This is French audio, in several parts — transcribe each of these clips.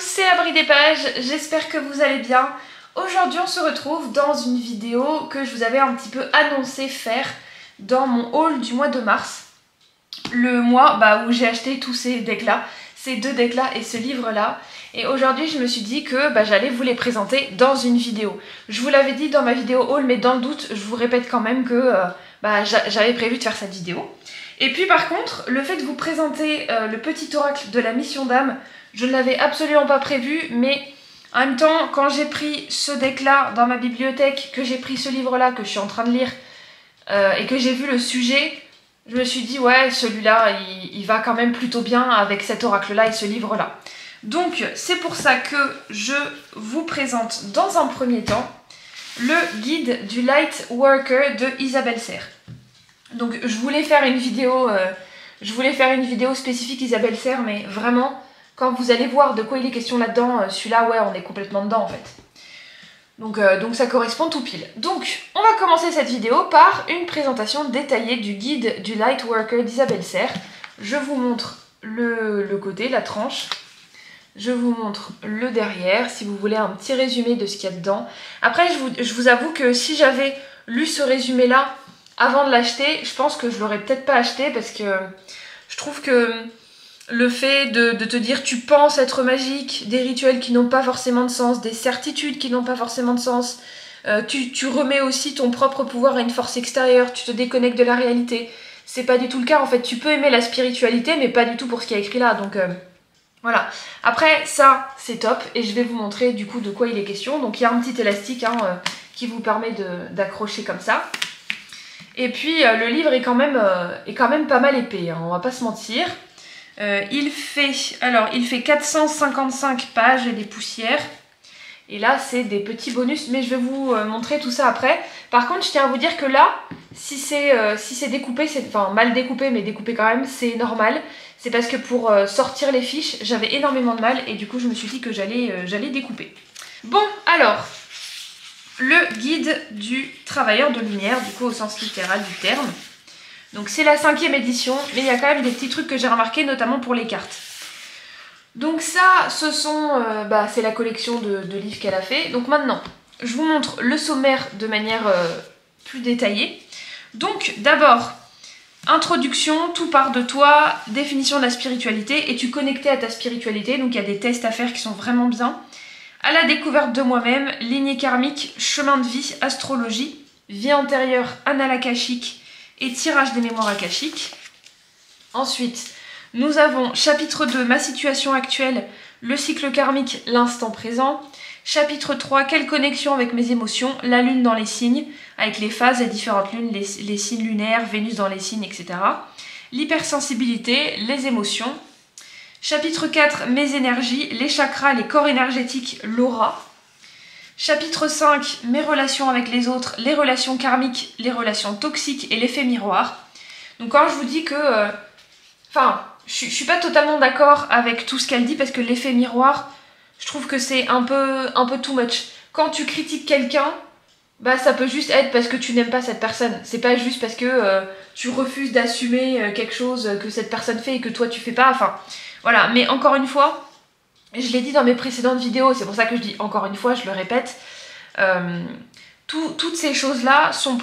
c'est Abri des pages, j'espère que vous allez bien. Aujourd'hui on se retrouve dans une vidéo que je vous avais un petit peu annoncé faire dans mon haul du mois de mars. Le mois où j'ai acheté tous ces decks là, ces deux decks là et ce livre là. Et aujourd'hui je me suis dit que j'allais vous les présenter dans une vidéo. Je vous l'avais dit dans ma vidéo haul, mais dans le doute je vous répète quand même que j'avais prévu de faire cette vidéo. Et puis par contre, le fait de vous présenter le petit oracle de la mission d'âme, je ne l'avais absolument pas prévu, mais en même temps, quand j'ai pris ce deck-là dans ma bibliothèque, que j'ai pris ce livre-là que je suis en train de lire, et que j'ai vu le sujet, je me suis dit, ouais, celui-là, il va quand même plutôt bien avec cet oracle-là et ce livre-là. Donc, c'est pour ça que je vous présente dans un premier temps le guide du Light Worker de Isabelle Serre. Donc, je voulais faire une vidéo spécifique Isabelle Serre, mais vraiment, quand vous allez voir de quoi il est question là-dedans, celui-là, ouais, on est complètement dedans en fait. Donc ça correspond tout pile. Donc, on va commencer cette vidéo par une présentation détaillée du guide du Light Worker d'Isabelle Serre. Je vous montre le côté, la tranche. Je vous montre le derrière, si vous voulez un petit résumé de ce qu'il y a dedans. Après, je vous avoue que si j'avais lu ce résumé-là avant de l'acheter, je pense que je l'aurais peut-être pas acheté parce que je trouve que le fait de te dire tu penses être magique, des rituels qui n'ont pas forcément de sens, des certitudes qui n'ont pas forcément de sens, tu remets aussi ton propre pouvoir à une force extérieure, tu te déconnectes de la réalité. C'est pas du tout le cas en fait, tu peux aimer la spiritualité mais pas du tout pour ce qui est écrit là, donc voilà. Après ça c'est top et je vais vous montrer du coup de quoi il est question. Donc il y a un petit élastique qui vous permet d'accrocher comme ça. Et puis le livre est quand même pas mal épais, on va pas se mentir. Il fait 455 pages et des poussières. Et là c'est des petits bonus, mais je vais vous montrer tout ça après. Par contre je tiens à vous dire que là, si c'est découpé, enfin mal découpé mais découpé quand même, c'est normal. C'est parce que pour sortir les fiches, j'avais énormément de mal et du coup je me suis dit que j'allais découper. Bon alors, le guide du travailleur de lumière, du coup au sens littéral du terme. Donc c'est la 5e édition, mais il y a quand même des petits trucs que j'ai remarqués, notamment pour les cartes. Donc ça, c'est la collection de livres qu'elle a fait. Donc maintenant, je vous montre le sommaire de manière plus détaillée. Donc d'abord, introduction, tout part de toi, définition de la spiritualité, es-tu connecté à ta spiritualité? Donc il y a des tests à faire qui sont vraiment bien. À la découverte de moi-même, lignée karmique, chemin de vie, astrologie, vie antérieure, annales akashiques et tirage des mémoires akashiques. Ensuite, nous avons chapitre 2, ma situation actuelle, le cycle karmique, l'instant présent. Chapitre 3, quelle connexion avec mes émotions, la lune dans les signes, avec les phases, les différentes lunes, les signes lunaires, Vénus dans les signes, etc. L'hypersensibilité, les émotions. Chapitre 4, mes énergies, les chakras, les corps énergétiques, l'aura. Chapitre 5, mes relations avec les autres, les relations karmiques, les relations toxiques et l'effet miroir. Donc quand je vous dis que... je suis pas totalement d'accord avec tout ce qu'elle dit parce que l'effet miroir, je trouve que c'est un peu too much. Quand tu critiques quelqu'un, ça peut juste être parce que tu n'aimes pas cette personne. C'est pas juste parce que tu refuses d'assumer quelque chose que cette personne fait et que toi tu fais pas. Enfin, voilà. Mais encore une fois, je l'ai dit dans mes précédentes vidéos, c'est pour ça que je dis encore une fois, je le répète. Toutes ces choses-là sont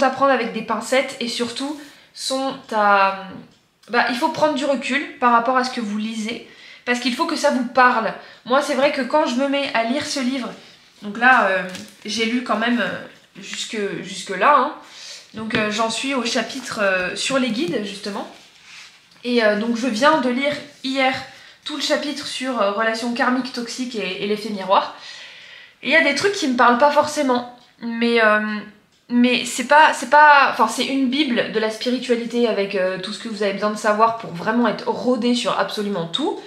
à prendre avec des pincettes et surtout il faut prendre du recul par rapport à ce que vous lisez. Parce qu'il faut que ça vous parle. Moi, c'est vrai que quand je me mets à lire ce livre, donc là, j'ai lu quand même jusque là, hein. Donc j'en suis au chapitre sur les guides, justement. Et donc je viens de lire hier tout le chapitre sur relations karmiques, toxiques et l'effet miroir. Et il y a des trucs qui me parlent pas forcément. Mais c'est une bible de la spiritualité avec tout ce que vous avez besoin de savoir pour vraiment être rodé sur absolument tout.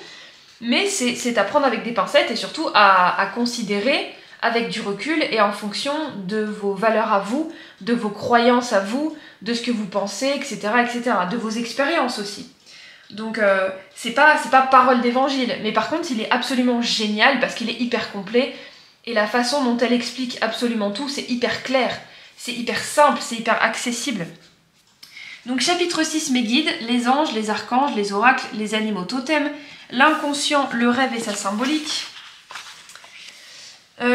Mais c'est à prendre avec des pincettes et surtout à considérer avec du recul et en fonction de vos valeurs à vous, de vos croyances à vous, de ce que vous pensez, etc. de vos expériences aussi. Donc c'est pas parole d'évangile, mais par contre il est absolument génial parce qu'il est hyper complet et la façon dont elle explique absolument tout, c'est hyper clair, c'est hyper simple, c'est hyper accessible. Donc chapitre 6, mes guides, les anges, les archanges, les oracles, les animaux totems, l'inconscient, le rêve et sa symbolique.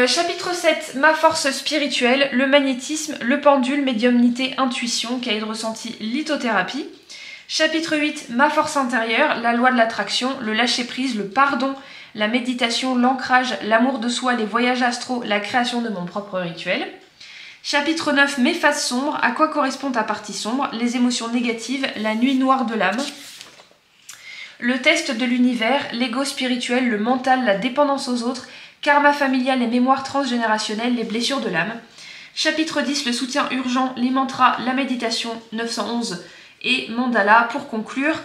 Chapitre 7, ma force spirituelle, le magnétisme, le pendule, médiumnité, intuition, cahier de ressenti, lithothérapie. Chapitre 8, ma force intérieure, la loi de l'attraction, le lâcher-prise, le pardon, la méditation, l'ancrage, l'amour de soi, les voyages astraux, la création de mon propre rituel. Chapitre 9, mes phases sombres, à quoi correspond ta partie sombre, les émotions négatives, la nuit noire de l'âme. Le test de l'univers, l'ego spirituel, le mental, la dépendance aux autres, karma familial, les mémoires transgénérationnelles, les blessures de l'âme. Chapitre 10, le soutien urgent, les mantras, la méditation, 911 et mandala. Pour conclure,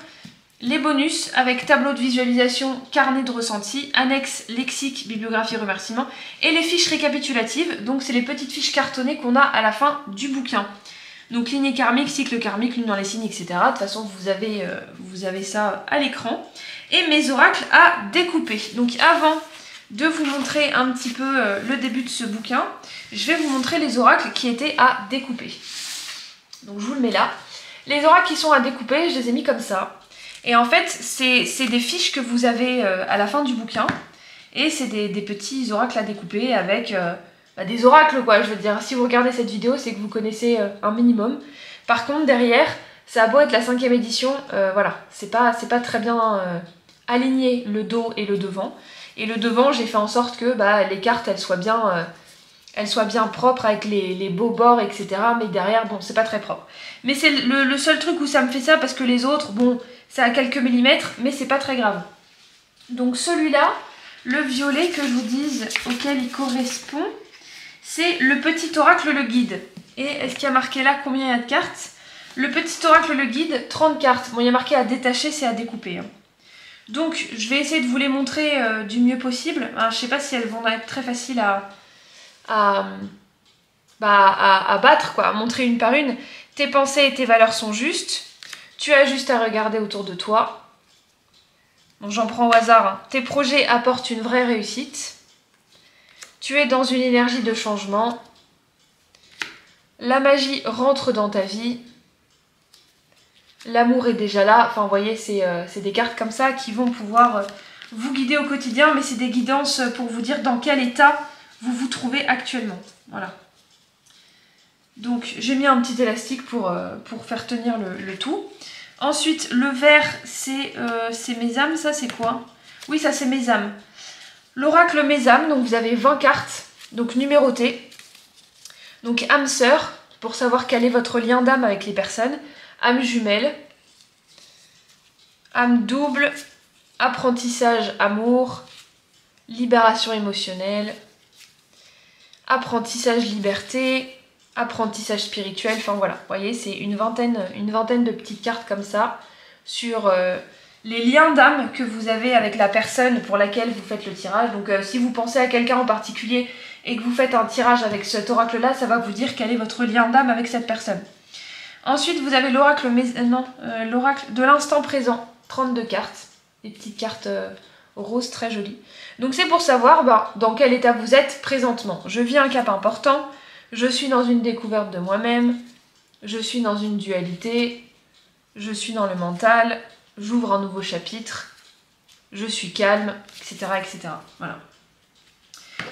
les bonus avec tableau de visualisation, carnet de ressenti, annexe, lexique, bibliographie, remerciements et les fiches récapitulatives. Donc c'est les petites fiches cartonnées qu'on a à la fin du bouquin. Donc lignée karmique, cycle karmique, lune dans les signes, etc. De toute façon, vous avez ça à l'écran. Et mes oracles à découper. Donc avant de vous montrer un petit peu le début de ce bouquin, je vais vous montrer les oracles qui étaient à découper. Donc je vous le mets là. Les oracles qui sont à découper, je les ai mis comme ça. Et en fait, c'est des fiches que vous avez à la fin du bouquin. Et c'est des petits oracles à découper avec des oracles, quoi. Je veux dire, si vous regardez cette vidéo, c'est que vous connaissez un minimum. Par contre, derrière, ça a beau être la 5e édition, voilà, c'est pas très bien aligné le dos et le devant. Et le devant, j'ai fait en sorte que les cartes, elles soient bien propres avec les beaux bords, etc. Mais derrière, bon, c'est pas très propre. Mais c'est le seul truc où ça me fait ça, parce que les autres, bon, c'est à quelques millimètres, mais c'est pas très grave. Donc celui-là, le violet, que je vous dise auquel il correspond, c'est le petit oracle, le guide. Et est-ce qu'il y a marqué là combien il y a de cartes? Le petit oracle, le guide, 30 cartes. Bon, il y a marqué à détacher, c'est à découper. Hein. Donc, je vais essayer de vous les montrer du mieux possible. Alors, je sais pas si elles vont être très faciles à battre, quoi, à montrer une par une. Tes pensées et tes valeurs sont justes. Tu as juste à regarder autour de toi. Bon, j'en prends au hasard. Hein. Tes projets apportent une vraie réussite. Tu es dans une énergie de changement. La magie rentre dans ta vie. L'amour est déjà là. Enfin, vous voyez, c'est des cartes comme ça qui vont pouvoir vous guider au quotidien. Mais c'est des guidances pour vous dire dans quel état vous vous trouvez actuellement. Voilà. Donc, j'ai mis un petit élastique pour faire tenir le tout. Ensuite, le vert, c'est mes âmes. Ça, c'est quoi? Oui, ça, c'est mes âmes. L'oracle mes âmes, donc vous avez 20 cartes, donc numérotées. Donc, âme sœur, pour savoir quel est votre lien d'âme avec les personnes. Âme jumelle, âme double, apprentissage amour, libération émotionnelle, apprentissage liberté, apprentissage spirituel, enfin voilà, vous voyez, c'est une vingtaine de petites cartes comme ça sur les liens d'âme que vous avez avec la personne pour laquelle vous faites le tirage. Donc si vous pensez à quelqu'un en particulier et que vous faites un tirage avec cet oracle-là, ça va vous dire quel est votre lien d'âme avec cette personne. Ensuite, vous avez l'oracle de l'instant présent, 32 cartes, des petites cartes roses très jolies. Donc c'est pour savoir dans quel état vous êtes présentement. Je vis un cap important, je suis dans une découverte de moi-même, je suis dans une dualité, je suis dans le mental, j'ouvre un nouveau chapitre, je suis calme, etc. etc. Voilà.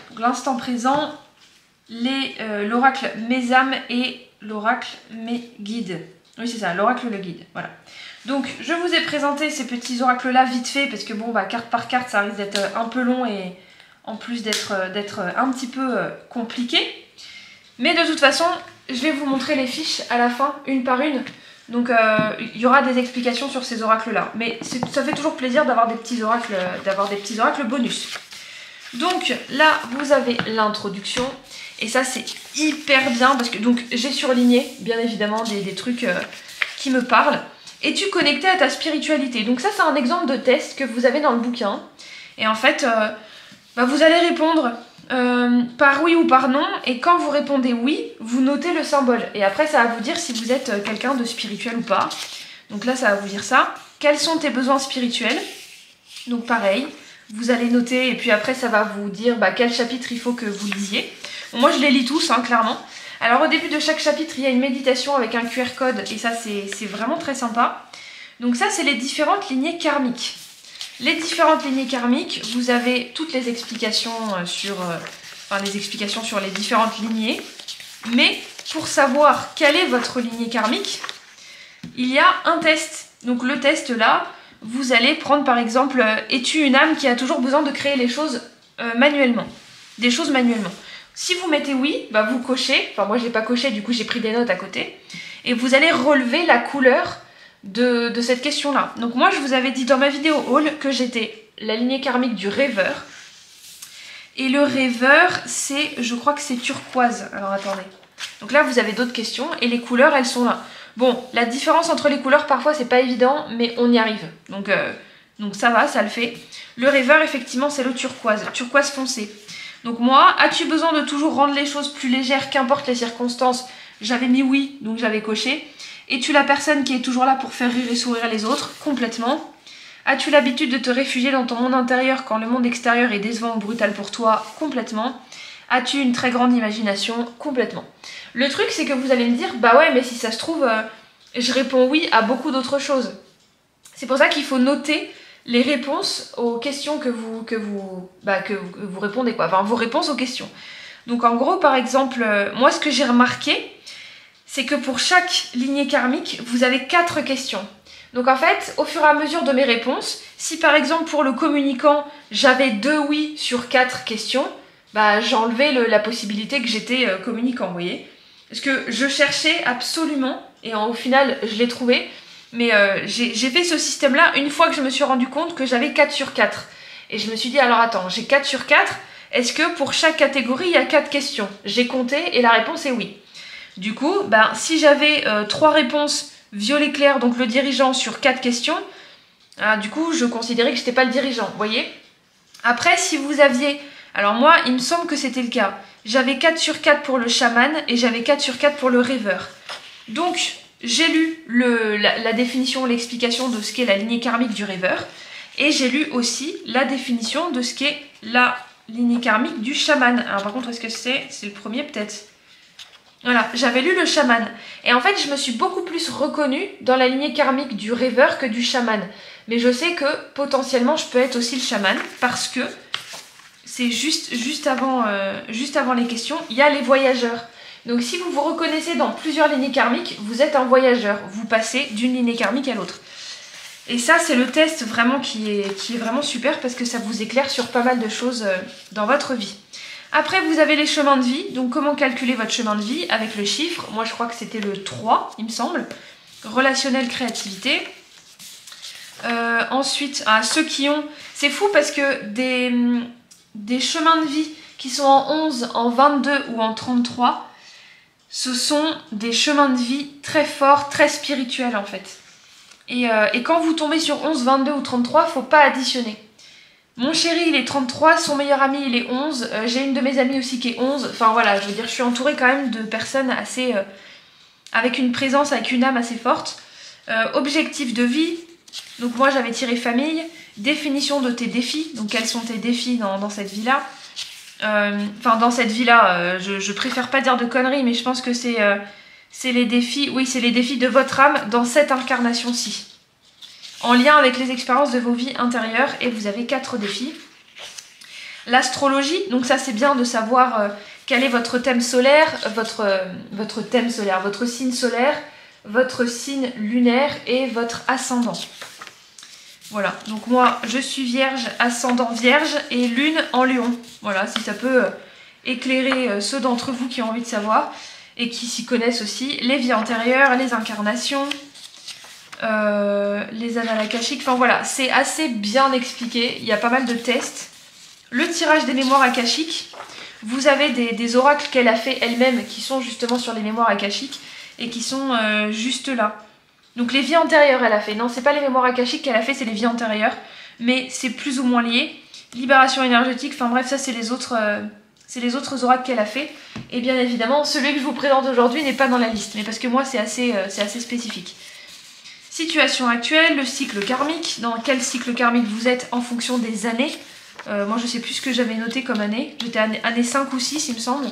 Donc l'instant présent, l'oracle mes âmes et l'oracle mes guides. Oui, c'est ça, l'oracle le guide. Voilà. Donc, je vous ai présenté ces petits oracles-là vite fait, parce que bon, carte par carte, ça risque d'être un peu long et en plus d'être un petit peu compliqué. Mais de toute façon, je vais vous montrer les fiches à la fin, une par une. Donc, il y aura des explications sur ces oracles-là. Mais ça fait toujours plaisir d'avoir des petits oracles, bonus. Donc, là, vous avez l'introduction. Et ça, c'est hyper bien parce que donc j'ai surligné, bien évidemment, des trucs qui me parlent. Et tu connectais à ta spiritualité. Donc ça, c'est un exemple de test que vous avez dans le bouquin. Et en fait, vous allez répondre par oui ou par non. Et quand vous répondez oui, vous notez le symbole. Et après, ça va vous dire si vous êtes quelqu'un de spirituel ou pas. Donc là, ça va vous dire ça. Quels sont tes besoins spirituels? Donc pareil, vous allez noter. Et puis après, ça va vous dire quel chapitre il faut que vous lisiez. Bon, moi, je les lis tous, clairement. Alors, au début de chaque chapitre, il y a une méditation avec un QR code. Et ça, c'est vraiment très sympa. Donc ça, c'est les différentes lignées karmiques. Les différentes lignées karmiques, vous avez toutes les explications sur les différentes lignées. Mais pour savoir quelle est votre lignée karmique, il y a un test. Donc le test là, vous allez prendre par exemple, es-tu une âme qui a toujours besoin de créer les choses manuellement? Des choses manuellement. Si vous mettez oui, bah vous cochez. Enfin moi j'ai pas coché, du coup j'ai pris des notes à côté. Et vous allez relever la couleur de cette question-là. Donc moi je vous avais dit dans ma vidéo haul que j'étais la lignée karmique du rêveur. Et le rêveur, c'est, je crois que c'est turquoise. Alors attendez. Donc là vous avez d'autres questions et les couleurs elles sont là. Bon, la différence entre les couleurs parfois c'est pas évident, mais on y arrive. Donc ça va, ça le fait. Le rêveur effectivement c'est le turquoise, turquoise foncé. Donc moi, as-tu besoin de toujours rendre les choses plus légères, qu'importe les circonstances? J'avais mis oui, donc j'avais coché. Es-tu la personne qui est toujours là pour faire rire et sourire les autres? Complètement. As-tu l'habitude de te réfugier dans ton monde intérieur quand le monde extérieur est décevant ou brutal pour toi? Complètement. As-tu une très grande imagination? Complètement. Le truc, c'est que vous allez me dire, bah ouais, mais si ça se trouve, je réponds oui à beaucoup d'autres choses. C'est pour ça qu'il faut noter les réponses aux questions que vous répondez, quoi. Enfin, vos réponses aux questions. Donc en gros, par exemple, moi ce que j'ai remarqué, c'est que pour chaque lignée karmique, vous avez 4 questions. Donc en fait, au fur et à mesure de mes réponses, si par exemple pour le communicant, j'avais 2 oui sur 4 questions, bah j'enlevais la possibilité que j'étais communicant, vous voyez. Parce que je cherchais absolument, et au final je l'ai trouvé, mais j'ai fait ce système-là une fois que je me suis rendu compte que j'avais 4 sur 4. Et je me suis dit, alors attends, j'ai 4 sur 4, est-ce que pour chaque catégorie, il y a 4 questions? J'ai compté et la réponse est oui. Du coup, ben, si j'avais 3 réponses violet clair, donc le dirigeant, sur 4 questions, du coup, je considérais que je n'étais pas le dirigeant, vous voyez. Après, si vous aviez... Alors moi, il me semble que c'était le cas. J'avais 4 sur 4 pour le chaman et j'avais 4 sur 4 pour le rêveur. Donc, j'ai lu la définition, l'explication de ce qu'est la lignée karmique du rêveur. Et j'ai lu aussi la définition de ce qu'est la lignée karmique du chaman. Alors par contre, est-ce que c'est le premier peut-être? Voilà, j'avais lu le chaman. Et en fait, je me suis beaucoup plus reconnue dans la lignée karmique du rêveur que du chaman. Mais je sais que potentiellement, je peux être aussi le chaman parce que c'est juste avant les questions, il y a les voyageurs. Donc si vous vous reconnaissez dans plusieurs lignées karmiques, vous êtes un voyageur. Vous passez d'une lignée karmique à l'autre. Et ça, c'est le test vraiment qui est vraiment super parce que ça vous éclaire sur pas mal de choses dans votre vie. Après, vous avez les chemins de vie. Donc, comment calculer votre chemin de vie avec le chiffre? Moi, je crois que c'était le 3, il me semble. Relationnel, créativité. Ensuite, ceux qui ont... C'est fou parce que des chemins de vie qui sont en 11, en 22 ou en 33, ce sont des chemins de vie très forts, très spirituels en fait. Et quand vous tombez sur 11, 22 ou 33, faut pas additionner. Mon chéri, il est 33, son meilleur ami, il est 11. J'ai une de mes amies aussi qui est 11. Enfin voilà, je veux dire, je suis entourée quand même de personnes assez... avec une présence, avec une âme assez forte. Objectif de vie. Donc moi, j'avais tiré famille. Définition de tes défis. Donc quels sont tes défis dans cette vie-là? Enfin, dans cette vie-là, je préfère pas dire de conneries, mais je pense que c'est les défis... Oui, c'est les défis de votre âme dans cette incarnation-ci. En lien avec les expériences de vos vies intérieures, et vous avez 4 défis. L'astrologie, donc ça c'est bien de savoir quel est votre thème solaire, votre thème solaire, votre signe solaire, votre signe lunaire et votre ascendant. Voilà, donc moi je suis vierge, ascendant vierge et lune en lion. Voilà, si ça peut éclairer ceux d'entre vous qui ont envie de savoir et qui s'y connaissent aussi. Les vies antérieures, les incarnations... les annales akashiques, enfin voilà, c'est assez bien expliqué, il y a pas mal de tests. Le tirage des mémoires akashiques, vous avez des oracles qu'elle a fait elle-même qui sont justement sur les mémoires akashiques et qui sont juste là. Donc les vies antérieures elle a fait, non c'est pas les mémoires akashiques qu'elle a fait, c'est les vies antérieures, mais c'est plus ou moins lié. Libération énergétique, enfin bref ça c'est les autres oracles qu'elle a fait. Et bien évidemment celui que je vous présente aujourd'hui n'est pas dans la liste, mais parce que moi c'est assez spécifique. Situation actuelle, le cycle karmique, dans quel cycle karmique vous êtes en fonction des années. Moi je sais plus ce que j'avais noté comme année, j'étais année 5 ou 6 il me semble.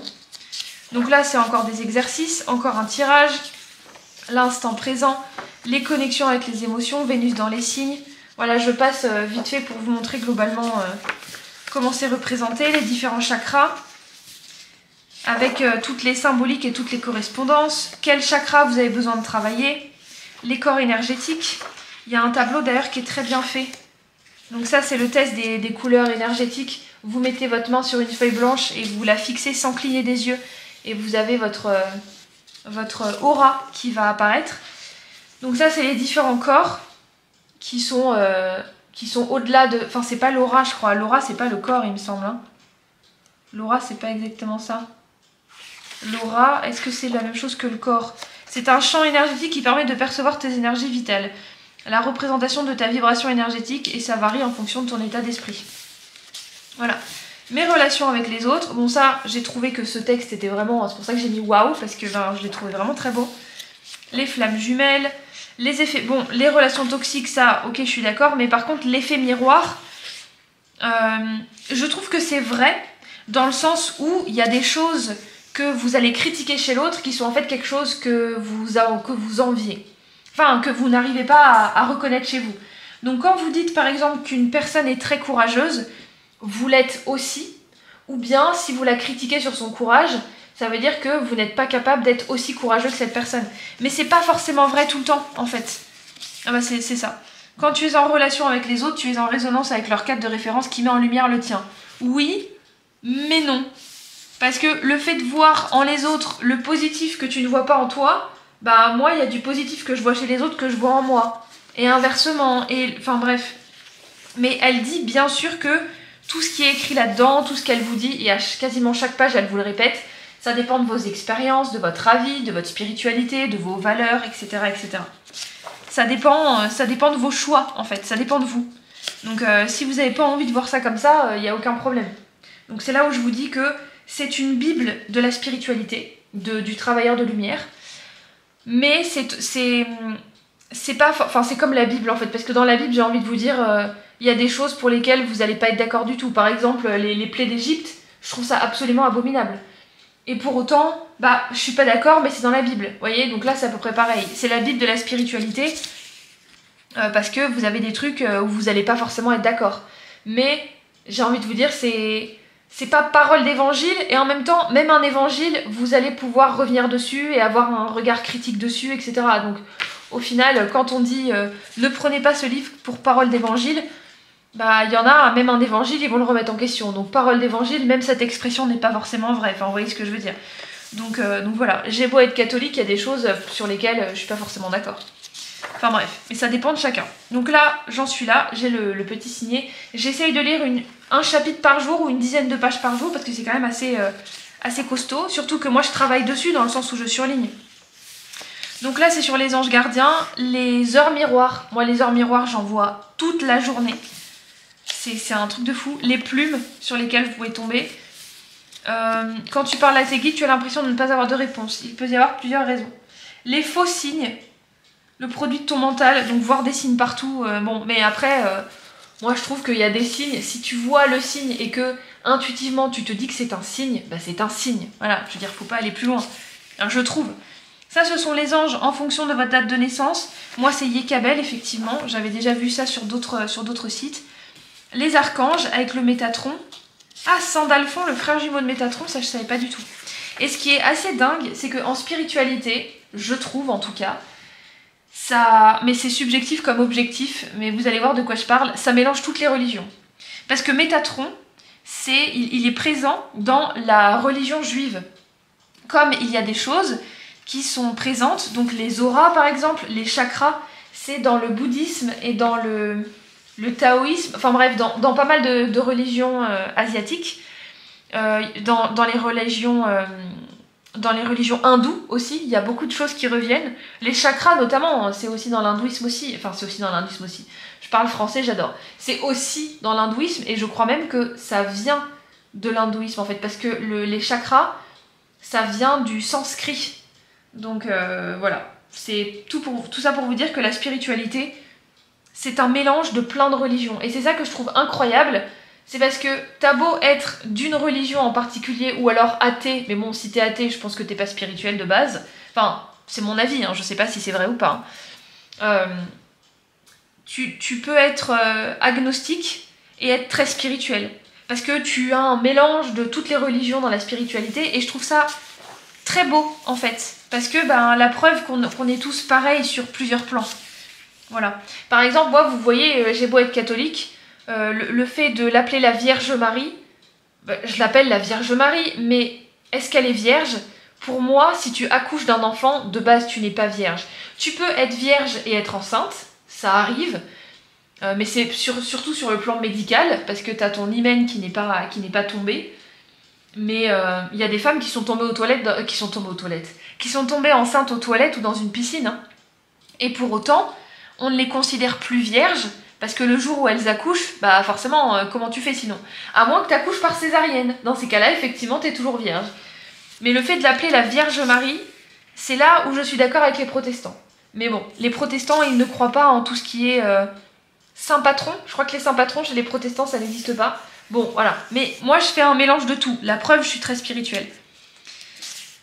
Donc là c'est encore des exercices, encore un tirage, l'instant présent, les connexions avec les émotions, Vénus dans les signes. Voilà, je passe vite fait pour vous montrer globalement comment c'est représenté, les différents chakras, avec toutes les symboliques et toutes les correspondances, quel chakra vous avez besoin de travailler, les corps énergétiques. Il y a un tableau d'ailleurs qui est très bien fait. Donc ça, c'est le test des couleurs énergétiques. Vous mettez votre main sur une feuille blanche et vous la fixez sans cligner des yeux. Et vous avez votre aura qui va apparaître. Donc ça, c'est les différents corps qui sont au-delà de... Enfin, c'est pas l'aura, je crois. L'aura, c'est pas le corps, il me semble. Hein. L'aura, c'est pas exactement ça. L'aura, est-ce que c'est la même chose que le corps? C'est un champ énergétique qui permet de percevoir tes énergies vitales. La représentation de ta vibration énergétique et ça varie en fonction de ton état d'esprit. Voilà. Mes relations avec les autres, bon ça, j'ai trouvé que ce texte était vraiment... C'est pour ça que j'ai mis waouh, parce que ben, je l'ai trouvé vraiment très beau. Les flammes jumelles, les effets... Bon, les relations toxiques, ça, ok, je suis d'accord, mais par contre, l'effet miroir, je trouve que c'est vrai, dans le sens où il y a des choses que vous allez critiquer chez l'autre qui sont en fait quelque chose que vous enviez. Enfin, que vous n'arrivez pas à reconnaître chez vous. Donc quand vous dites par exemple qu'une personne est très courageuse, vous l'êtes aussi. Ou bien si vous la critiquez sur son courage, ça veut dire que vous n'êtes pas capable d'être aussi courageux que cette personne. Mais c'est pas forcément vrai tout le temps en fait. Ah bah c'est ça. Quand tu es en relation avec les autres, tu es en résonance avec leur cadre de référence qui met en lumière le tien. Oui, mais non. Parce que le fait de voir en les autres le positif que tu ne vois pas en toi, bah moi il y a du positif que je vois chez les autres que je vois en moi. Et inversement, et enfin bref. Mais elle dit bien sûr que tout ce qui est écrit là-dedans, tout ce qu'elle vous dit, et à quasiment chaque page elle vous le répète, ça dépend de vos expériences, de votre avis, de votre spiritualité, de vos valeurs, etc. etc. Ça dépend de vos choix en fait, ça dépend de vous. Donc si vous n'avez pas envie de voir ça comme ça, il n'y a aucun problème. Donc c'est là où je vous dis que c'est une bible de la spiritualité, du travailleur de lumière. Mais c'est pas... Enfin, c'est comme la Bible, en fait. Parce que dans la Bible, j'ai envie de vous dire, il y a des choses pour lesquelles vous n'allez pas être d'accord du tout. Par exemple, les plaies d'Égypte, je trouve ça absolument abominable. Et pour autant, bah, je suis pas d'accord, mais c'est dans la Bible. Vous voyez, donc là, c'est à peu près pareil. C'est la Bible de la spiritualité, parce que vous avez des trucs où vous n'allez pas forcément être d'accord. Mais, j'ai envie de vous dire, c'est pas parole d'évangile, et en même temps, même un évangile, vous allez pouvoir revenir dessus et avoir un regard critique dessus, etc. Donc, au final, quand on dit ne prenez pas ce livre pour parole d'évangile, bah il y en a, même un évangile, ils vont le remettre en question. Donc, parole d'évangile, même cette expression n'est pas forcément vraie. Enfin, vous voyez ce que je veux dire. Donc voilà, j'ai beau être catholique, il y a des choses sur lesquelles je suis pas forcément d'accord. Enfin bref, mais ça dépend de chacun. Donc là, j'en suis là, j'ai le petit signet. J'essaye de lire un chapitre par jour ou une dizaine de pages par jour parce que c'est quand même assez costaud. Surtout que moi, je travaille dessus dans le sens où je surligne. Donc là, c'est sur les anges gardiens, les heures miroirs. Moi, les heures miroirs, j'en vois toute la journée. C'est un truc de fou. Les plumes sur lesquelles vous pouvez tomber. Quand tu parles à tes guides, tu as l'impression de ne pas avoir de réponse. Il peut y avoir plusieurs raisons. Les faux signes. Le produit de ton mental, donc voir des signes partout, bon, mais après, moi je trouve qu'il y a des signes, si tu vois le signe et que intuitivement tu te dis que c'est un signe, bah c'est un signe, voilà, je veux dire, faut pas aller plus loin, alors, je trouve. Ça, ce sont les anges en fonction de votre date de naissance, moi c'est Yekabel, effectivement, j'avais déjà vu ça sur d'autres sites. Les archanges avec le Métatron, ah, Sandalphon, le frère jumeau de Métatron, ça je savais pas du tout. Et ce qui est assez dingue, c'est qu'en spiritualité, je trouve en tout cas, ça, mais c'est subjectif comme objectif, mais vous allez voir de quoi je parle, ça mélange toutes les religions. Parce que Métatron, il est présent dans la religion juive. Comme il y a des choses qui sont présentes, donc les auras par exemple, les chakras, c'est dans le bouddhisme et dans le taoïsme, enfin bref, dans pas mal de religions asiatiques, dans les religions... Dans les religions hindoues aussi, il y a beaucoup de choses qui reviennent. Les chakras notamment, c'est aussi dans l'hindouisme aussi. Enfin, c'est aussi dans l'hindouisme aussi. Je parle français, j'adore. C'est aussi dans l'hindouisme et je crois même que ça vient de l'hindouisme en fait. Parce que les chakras, ça vient du sanskrit. Donc voilà. C'est tout ça pour vous dire que la spiritualité, c'est un mélange de plein de religions. Et c'est ça que je trouve incroyable. C'est parce que t'as beau être d'une religion en particulier ou alors athée, mais bon, si t'es athée, je pense que t'es pas spirituel de base. Enfin, c'est mon avis, hein, je sais pas si c'est vrai ou pas. tu peux être agnostique et être très spirituel. Parce que tu as un mélange de toutes les religions dans la spiritualité et je trouve ça très beau en fait. Parce que la preuve qu'on est tous pareils sur plusieurs plans. Voilà. Par exemple, moi, vous voyez, j'ai beau être catholique, le fait de l'appeler la Vierge Marie, je l'appelle la Vierge Marie, mais est-ce qu'elle est vierge? Pour moi, si tu accouches d'un enfant, de base, tu n'es pas vierge. Tu peux être vierge et être enceinte, ça arrive, mais c'est surtout sur le plan médical, parce que tu as ton hymen qui n'est pas tombé. Mais il y a des femmes qui sont tombées qui sont tombées enceintes aux toilettes ou dans une piscine. Hein. Et pour autant, on ne les considère plus vierges, parce que le jour où elles accouchent, forcément, comment tu fais sinon? À moins que tu accouches par césarienne. Dans ces cas-là, effectivement, tu es toujours vierge. Mais le fait de l'appeler la Vierge Marie, c'est là où je suis d'accord avec les protestants. Mais bon, les protestants, ils ne croient pas en tout ce qui est saint patron. Je crois que les saints patrons, chez les protestants, ça n'existe pas. Bon, voilà. Mais moi, je fais un mélange de tout. La preuve, je suis très spirituelle.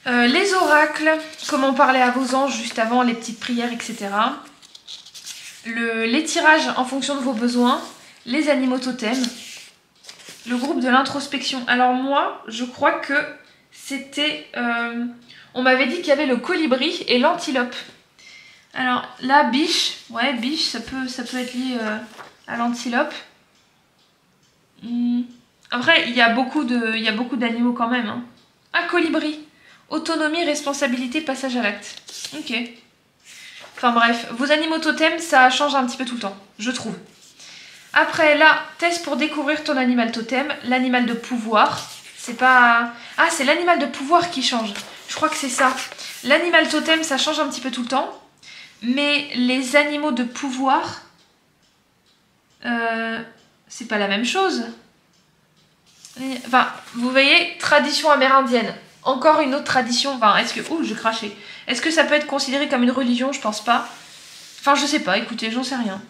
Les oracles, comment parler à vos anges juste avant, les petites prières, etc. Les tirages en fonction de vos besoins, les animaux totems, le groupe de l'introspection. Alors moi, je crois que c'était... on m'avait dit qu'il y avait le colibri et l'antilope. Alors là, biche, ouais, biche, ça peut être lié à l'antilope. Après, il y a beaucoup d'animaux quand même. Hein. Ah, colibri. Autonomie, responsabilité, passage à l'acte. Ok. Enfin bref, vos animaux totems, ça change un petit peu tout le temps, je trouve. Après, là, test pour découvrir ton animal totem, l'animal de pouvoir. C'est pas... Ah, c'est l'animal de pouvoir qui change. Je crois que c'est ça. L'animal totem, ça change un petit peu tout le temps. Mais les animaux de pouvoir... c'est pas la même chose. Enfin, vous voyez, tradition amérindienne. Encore une autre tradition. Enfin, est-ce que... Ouh, j'ai craché. Est-ce que ça peut être considéré comme une religion? Je pense pas. Enfin, je sais pas, écoutez, j'en sais rien.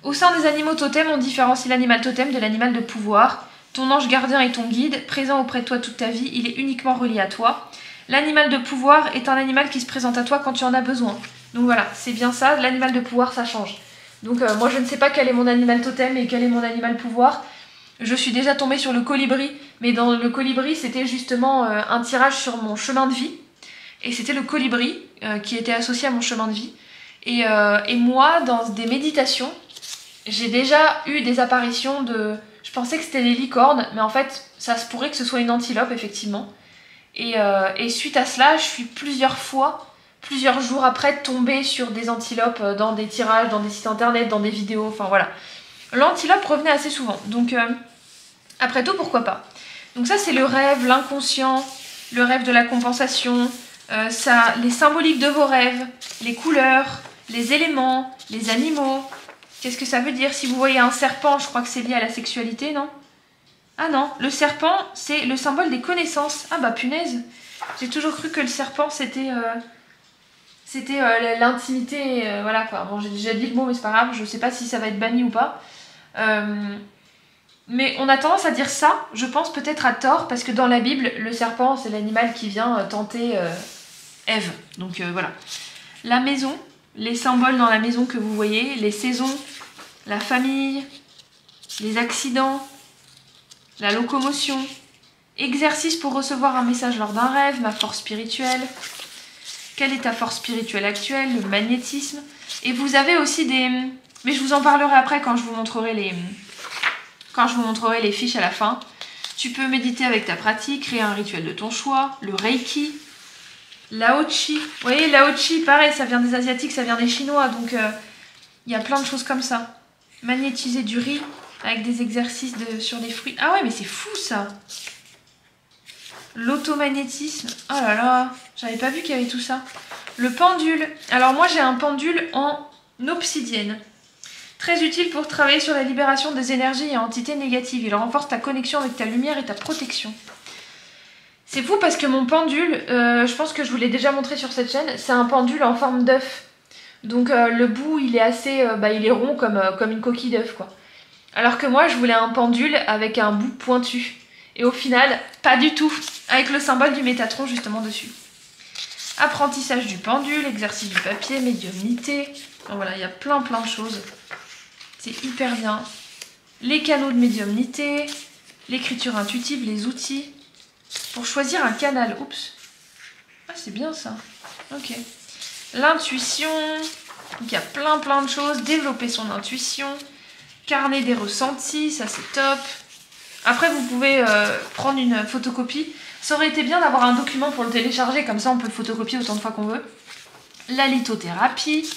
Au sein des animaux totems, on différencie l'animal totem de l'animal de pouvoir. Ton ange gardien est ton guide, présent auprès de toi toute ta vie, il est uniquement relié à toi. L'animal de pouvoir est un animal qui se présente à toi quand tu en as besoin. Donc voilà, c'est bien ça, l'animal de pouvoir, ça change. Donc moi, je ne sais pas quel est mon animal totem et quel est mon animal pouvoir. Je suis déjà tombée sur le colibri, mais dans le colibri, c'était justement un tirage sur mon chemin de vie. Et c'était le colibri qui était associé à mon chemin de vie. Et moi, dans des méditations, j'ai déjà eu des apparitions de... Je pensais que c'était des licornes, mais en fait, ça se pourrait que ce soit une antilope, effectivement. Et suite à cela, je suis plusieurs jours après, tombée sur des antilopes dans des tirages, dans des sites internet, dans des vidéos, enfin voilà. L'antilope revenait assez souvent, donc après tout, pourquoi pas. Donc ça, c'est le rêve, l'inconscient, le rêve de la compensation, les symboliques de vos rêves, les couleurs, les éléments, les animaux. Qu'est-ce que ça veut dire? Si vous voyez un serpent, je crois que c'est lié à la sexualité, non? Ah non, le serpent, c'est le symbole des connaissances. Ah bah punaise, j'ai toujours cru que le serpent, c'était l'intimité, voilà quoi. Bon, j'ai déjà dit le mot, mais c'est pas grave, je sais pas si ça va être banni ou pas. Mais on a tendance à dire ça, je pense peut-être à tort, parce que dans la Bible, le serpent, c'est l'animal qui vient tenter Ève. Donc voilà. La maison, les symboles dans la maison que vous voyez, les saisons, la famille, les accidents, la locomotion, exercice pour recevoir un message lors d'un rêve, ma force spirituelle, quelle est ta force spirituelle actuelle, le magnétisme. Et vous avez aussi des... Mais je vous en parlerai après quand je vous montrerai les fiches à la fin. Tu peux méditer avec ta pratique, créer un rituel de ton choix, le Reiki, Lao-Chi. Vous voyez, Lao-Chi, pareil, ça vient des Asiatiques, ça vient des Chinois, donc il y a plein de choses comme ça. Magnétiser du riz avec des exercices sur des fruits. Ah ouais, mais c'est fou ça. L'automagnétisme. Oh là là, j'avais pas vu qu'il y avait tout ça. Le pendule. Alors moi, j'ai un pendule en obsidienne. Très utile pour travailler sur la libération des énergies et entités négatives. Il renforce ta connexion avec ta lumière et ta protection. C'est fou parce que mon pendule, je pense que je vous l'ai déjà montré sur cette chaîne, c'est un pendule en forme d'œuf. Donc le bout, il est assez, il est rond comme une coquille d'œuf, quoi. Alors que moi, je voulais un pendule avec un bout pointu. Et au final, pas du tout, avec le symbole du Métatron justement dessus. Apprentissage du pendule, exercice du papier, médiumnité. Donc voilà, il y a plein de choses. C'est hyper bien. Les canaux de médiumnité, l'écriture intuitive, les outils. Pour choisir un canal. Oups. Ah, c'est bien ça. Ok. L'intuition. Donc il y a plein de choses. Développer son intuition. Carnet des ressentis, ça c'est top. Après, vous pouvez prendre une photocopie. Ça aurait été bien d'avoir un document pour le télécharger, comme ça on peut le photocopier autant de fois qu'on veut. La lithothérapie,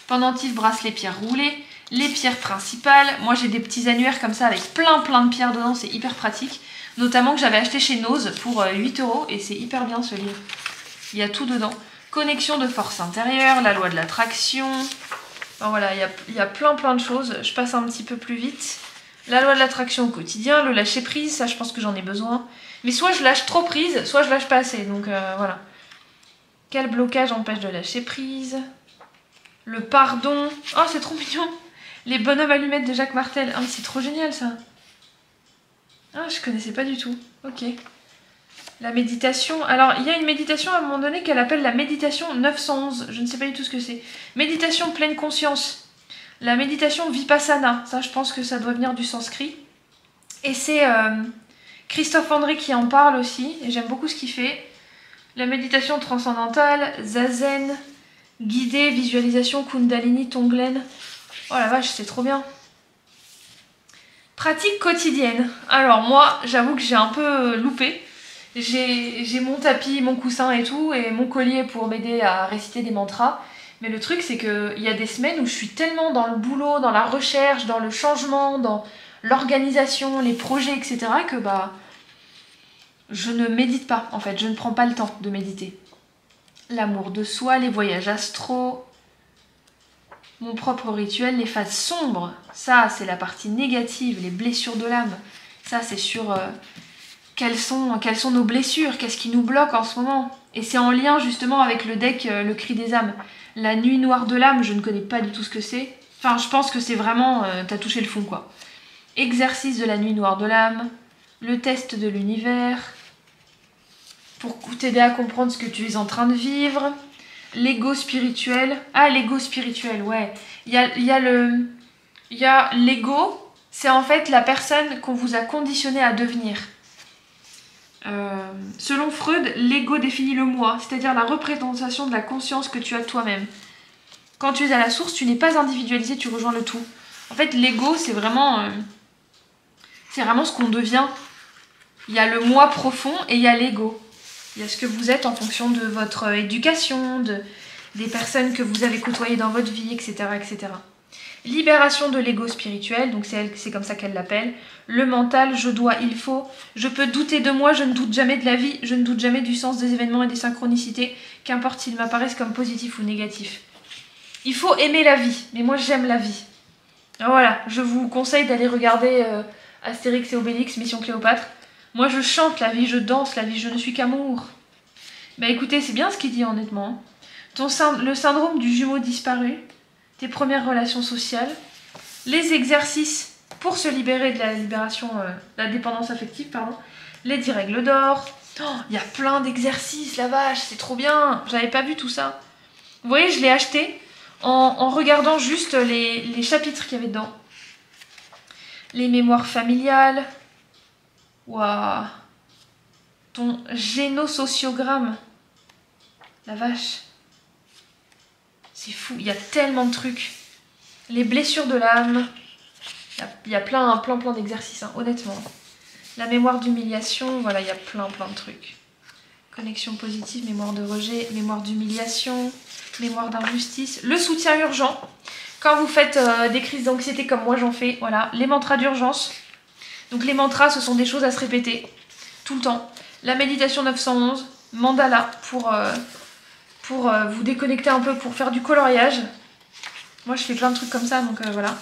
pendentif, bracelet, pierres roulées, les pierres principales. Moi j'ai des petits annuaires comme ça avec plein de pierres dedans, c'est hyper pratique. Notamment que j'avais acheté chez Nose pour 8 € et c'est hyper bien ce livre. Il y a tout dedans. Connexion de force intérieure, la loi de l'attraction. Enfin, voilà, il y a plein de choses. Je passe un petit peu plus vite. La loi de l'attraction au quotidien, le lâcher prise, ça je pense que j'en ai besoin. Mais soit je lâche trop prise, soit je lâche pas assez. Donc voilà. Quel blocage empêche de lâcher prise? Le pardon. Oh, c'est trop mignon. Les bonhommes allumettes de Jacques Martel. Ah, mais c'est trop génial ça. Ah, je connaissais pas du tout. Ok. La méditation. Alors, il y a une méditation à un moment donné qu'elle appelle la méditation 911. Je ne sais pas du tout ce que c'est. Méditation pleine conscience. La méditation Vipassana. Ça, je pense que ça doit venir du sanskrit. Et c'est Christophe André qui en parle aussi. Et j'aime beaucoup ce qu'il fait. La méditation transcendantale, zazen, guidée, visualisation, kundalini, tonglen. Oh la vache, c'est trop bien. Pratique quotidienne. Alors moi, j'avoue que j'ai un peu loupé. J'ai mon tapis, mon coussin et tout, et mon collier pour m'aider à réciter des mantras. Mais le truc, c'est qu'il y a des semaines où je suis tellement dans le boulot, dans la recherche, dans le changement, dans l'organisation, les projets, etc. que bah, je ne médite pas, en fait. Je ne prends pas le temps de méditer. L'amour de soi, les voyages astraux, mon propre rituel, les phases sombres. Ça, c'est la partie négative, les blessures de l'âme. Ça, c'est sur quelles sont nos blessures, qu'est-ce qui nous bloque en ce moment. Et c'est en lien justement avec le deck Le Cri des âmes. La nuit noire de l'âme, je ne connais pas du tout ce que c'est. Enfin, je pense que c'est vraiment... t'as touché le fond, quoi. Exercice de la nuit noire de l'âme. Le test de l'univers. Pour t'aider à comprendre ce que tu es en train de vivre. L'ego spirituel. Ah, l'ego spirituel, ouais. Il y a l'ego, c'est en fait la personne qu'on vous a conditionné à devenir. Selon Freud, l'ego définit le moi, c'est-à-dire la représentation de la conscience que tu as de toi-même. Quand tu es à la source, tu n'es pas individualisé, tu rejoins le tout. En fait, l'ego, c'est vraiment ce qu'on devient. Il y a le moi profond et il y a l'ego. Il y a ce que vous êtes en fonction de votre éducation, des personnes que vous avez côtoyées dans votre vie, etc. etc. Libération de l'ego spirituel, donc c'est comme ça qu'elle l'appelle. Le mental, je dois, il faut. Je peux douter de moi, je ne doute jamais de la vie, je ne doute jamais du sens des événements et des synchronicités, qu'importe s'ils m'apparaissent comme positifs ou négatifs. Il faut aimer la vie, mais moi j'aime la vie. Alors voilà, je vous conseille d'aller regarder Astérix et Obélix, Mission Cléopâtre. Moi je chante la vie, je danse la vie, je ne suis qu'amour. Bah écoutez, c'est bien ce qu'il dit honnêtement. Le syndrome du jumeau disparu, tes premières relations sociales, les exercices pour se libérer de la dépendance affective, pardon, les 10 règles d'or. Oh, il y a plein d'exercices, la vache, c'est trop bien. J'avais pas vu tout ça. Vous voyez, je l'ai acheté en regardant juste les chapitres qu'il y avait dedans. Les mémoires familiales. Waouh. Ton génosociogramme. La vache. C'est fou, il y a tellement de trucs. Les blessures de l'âme. Il y a plein d'exercices, hein, honnêtement. La mémoire d'humiliation, voilà, il y a plein de trucs. Connexion positive, mémoire de rejet, mémoire d'humiliation, mémoire d'injustice. Le soutien urgent. Quand vous faites des crises d'anxiété comme moi j'en fais, voilà. Les mantras d'urgence. Donc les mantras, ce sont des choses à se répéter tout le temps. La méditation 911, mandala pour vous déconnecter un peu, pour faire du coloriage. Moi je fais plein de trucs comme ça, donc voilà.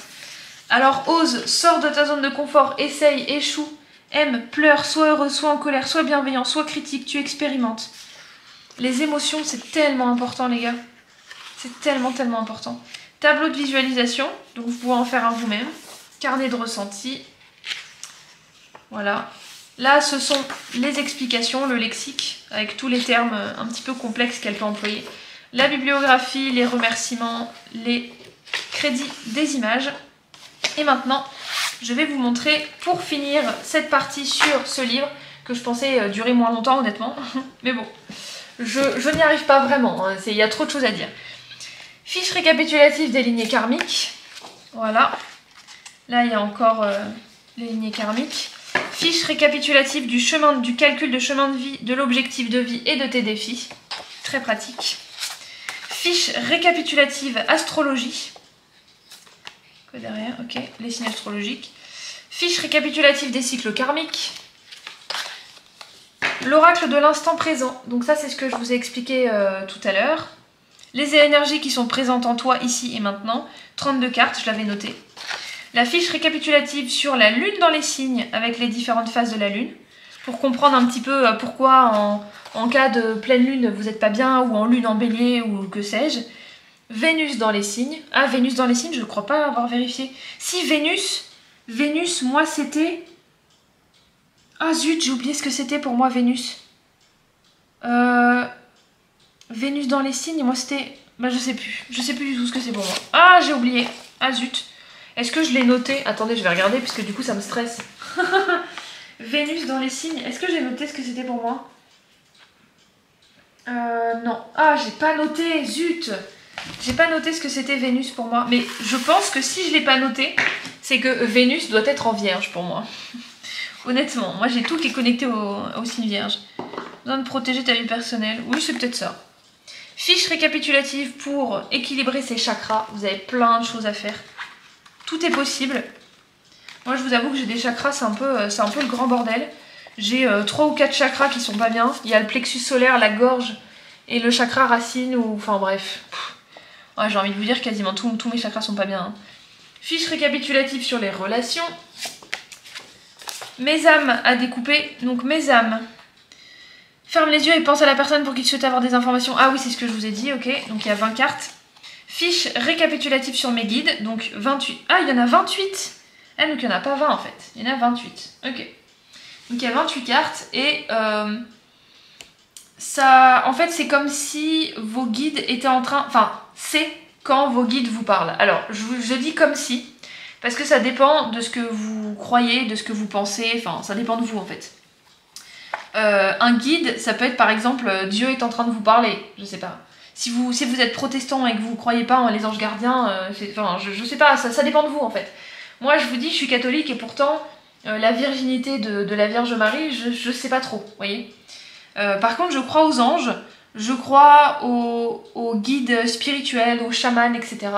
Alors ose, sors de ta zone de confort, essaye, échoue, aime, pleure, sois heureux, sois en colère, sois bienveillant, sois critique, tu expérimentes. Les émotions, c'est tellement important les gars. C'est tellement important. Tableau de visualisation, donc vous pouvez en faire un vous-même. Carnet de ressenti. Voilà. Là, ce sont les explications, le lexique, avec tous les termes un petit peu complexes qu'elle peut employer. La bibliographie, les remerciements, les crédits des images. Et maintenant, je vais vous montrer, pour finir cette partie sur ce livre, que je pensais durer moins longtemps, honnêtement. Mais bon, je n'y arrive pas vraiment, hein. Il y a trop de choses à dire. Fiche récapitulative des lignées karmiques. Voilà. Là, il y a encore les lignées karmiques. Fiche récapitulative du calcul de chemin de vie, de l'objectif de vie et de tes défis. Très pratique. Fiche récapitulative astrologie. Quoi derrière? Ok, les signes astrologiques. Fiche récapitulative des cycles karmiques. L'oracle de l'instant présent. Donc ça, c'est ce que je vous ai expliqué tout à l'heure. Les énergies qui sont présentes en toi, ici et maintenant. 32 cartes, je l'avais noté. La fiche récapitulative sur la lune dans les signes, avec les différentes phases de la lune. Pour comprendre un petit peu pourquoi en cas de pleine lune, vous n'êtes pas bien, ou en lune en bélier, ou que sais-je. Vénus dans les signes. Ah, Vénus dans les signes, je ne crois pas avoir vérifié. Si, Vénus, moi, c'était... Ah, zut, j'ai oublié ce que c'était pour moi, Vénus. Vénus dans les signes, moi, c'était... Bah, je sais plus. Je sais plus du tout ce que c'est pour moi. Ah, j'ai oublié. Ah, zut. Est-ce que je l'ai noté? Attendez, je vais regarder, puisque du coup, ça me stresse. Vénus dans les signes. Est-ce que j'ai noté ce que c'était pour moi? Non. Ah, j'ai pas noté, zut. J'ai pas noté ce que c'était Vénus pour moi. Mais je pense que si je l'ai pas noté, c'est que Vénus doit être en vierge pour moi. Honnêtement, moi j'ai tout qui est connecté au signe vierge. Besoin de protéger ta vie personnelle. Oui, c'est peut-être ça. Fiche récapitulative pour équilibrer ses chakras. Vous avez plein de choses à faire. Tout est possible. Moi, je vous avoue que j'ai des chakras, c'est un peu le grand bordel. J'ai 3 ou 4 chakras qui sont pas bien. Il y a le plexus solaire, la gorge et le chakra racine. Enfin bref. Ouais, j'ai envie de vous dire quasiment tous mes chakras sont pas bien. Hein. Fiche récapitulative sur les relations. Mes âmes à découper. Donc mes âmes. Ferme les yeux et pense à la personne pour qui tu souhaites avoir des informations. Ah oui, c'est ce que je vous ai dit, ok. Donc il y a 20 cartes. Fiche récapitulative sur mes guides. Donc 28. Ah, il y en a 28. Ah, donc il n'y en a pas 20 en fait. Il y en a 28. Ok. Donc il y a 28 cartes et ça, en fait, c'est comme si vos guides étaient en train... Enfin, c'est quand vos guides vous parlent. Alors, je dis comme si, parce que ça dépend de ce que vous croyez, de ce que vous pensez. Enfin, ça dépend de vous en fait. Un guide, ça peut être par exemple Dieu est en train de vous parler, je sais pas. Si vous êtes protestant et que vous croyez pas en les anges gardiens, enfin, je sais pas, ça dépend de vous en fait. Moi je vous dis, je suis catholique et pourtant la virginité de la Vierge Marie, je sais pas trop, vous voyez. Par contre, je crois aux anges, je crois aux guides spirituels, aux chamans, etc.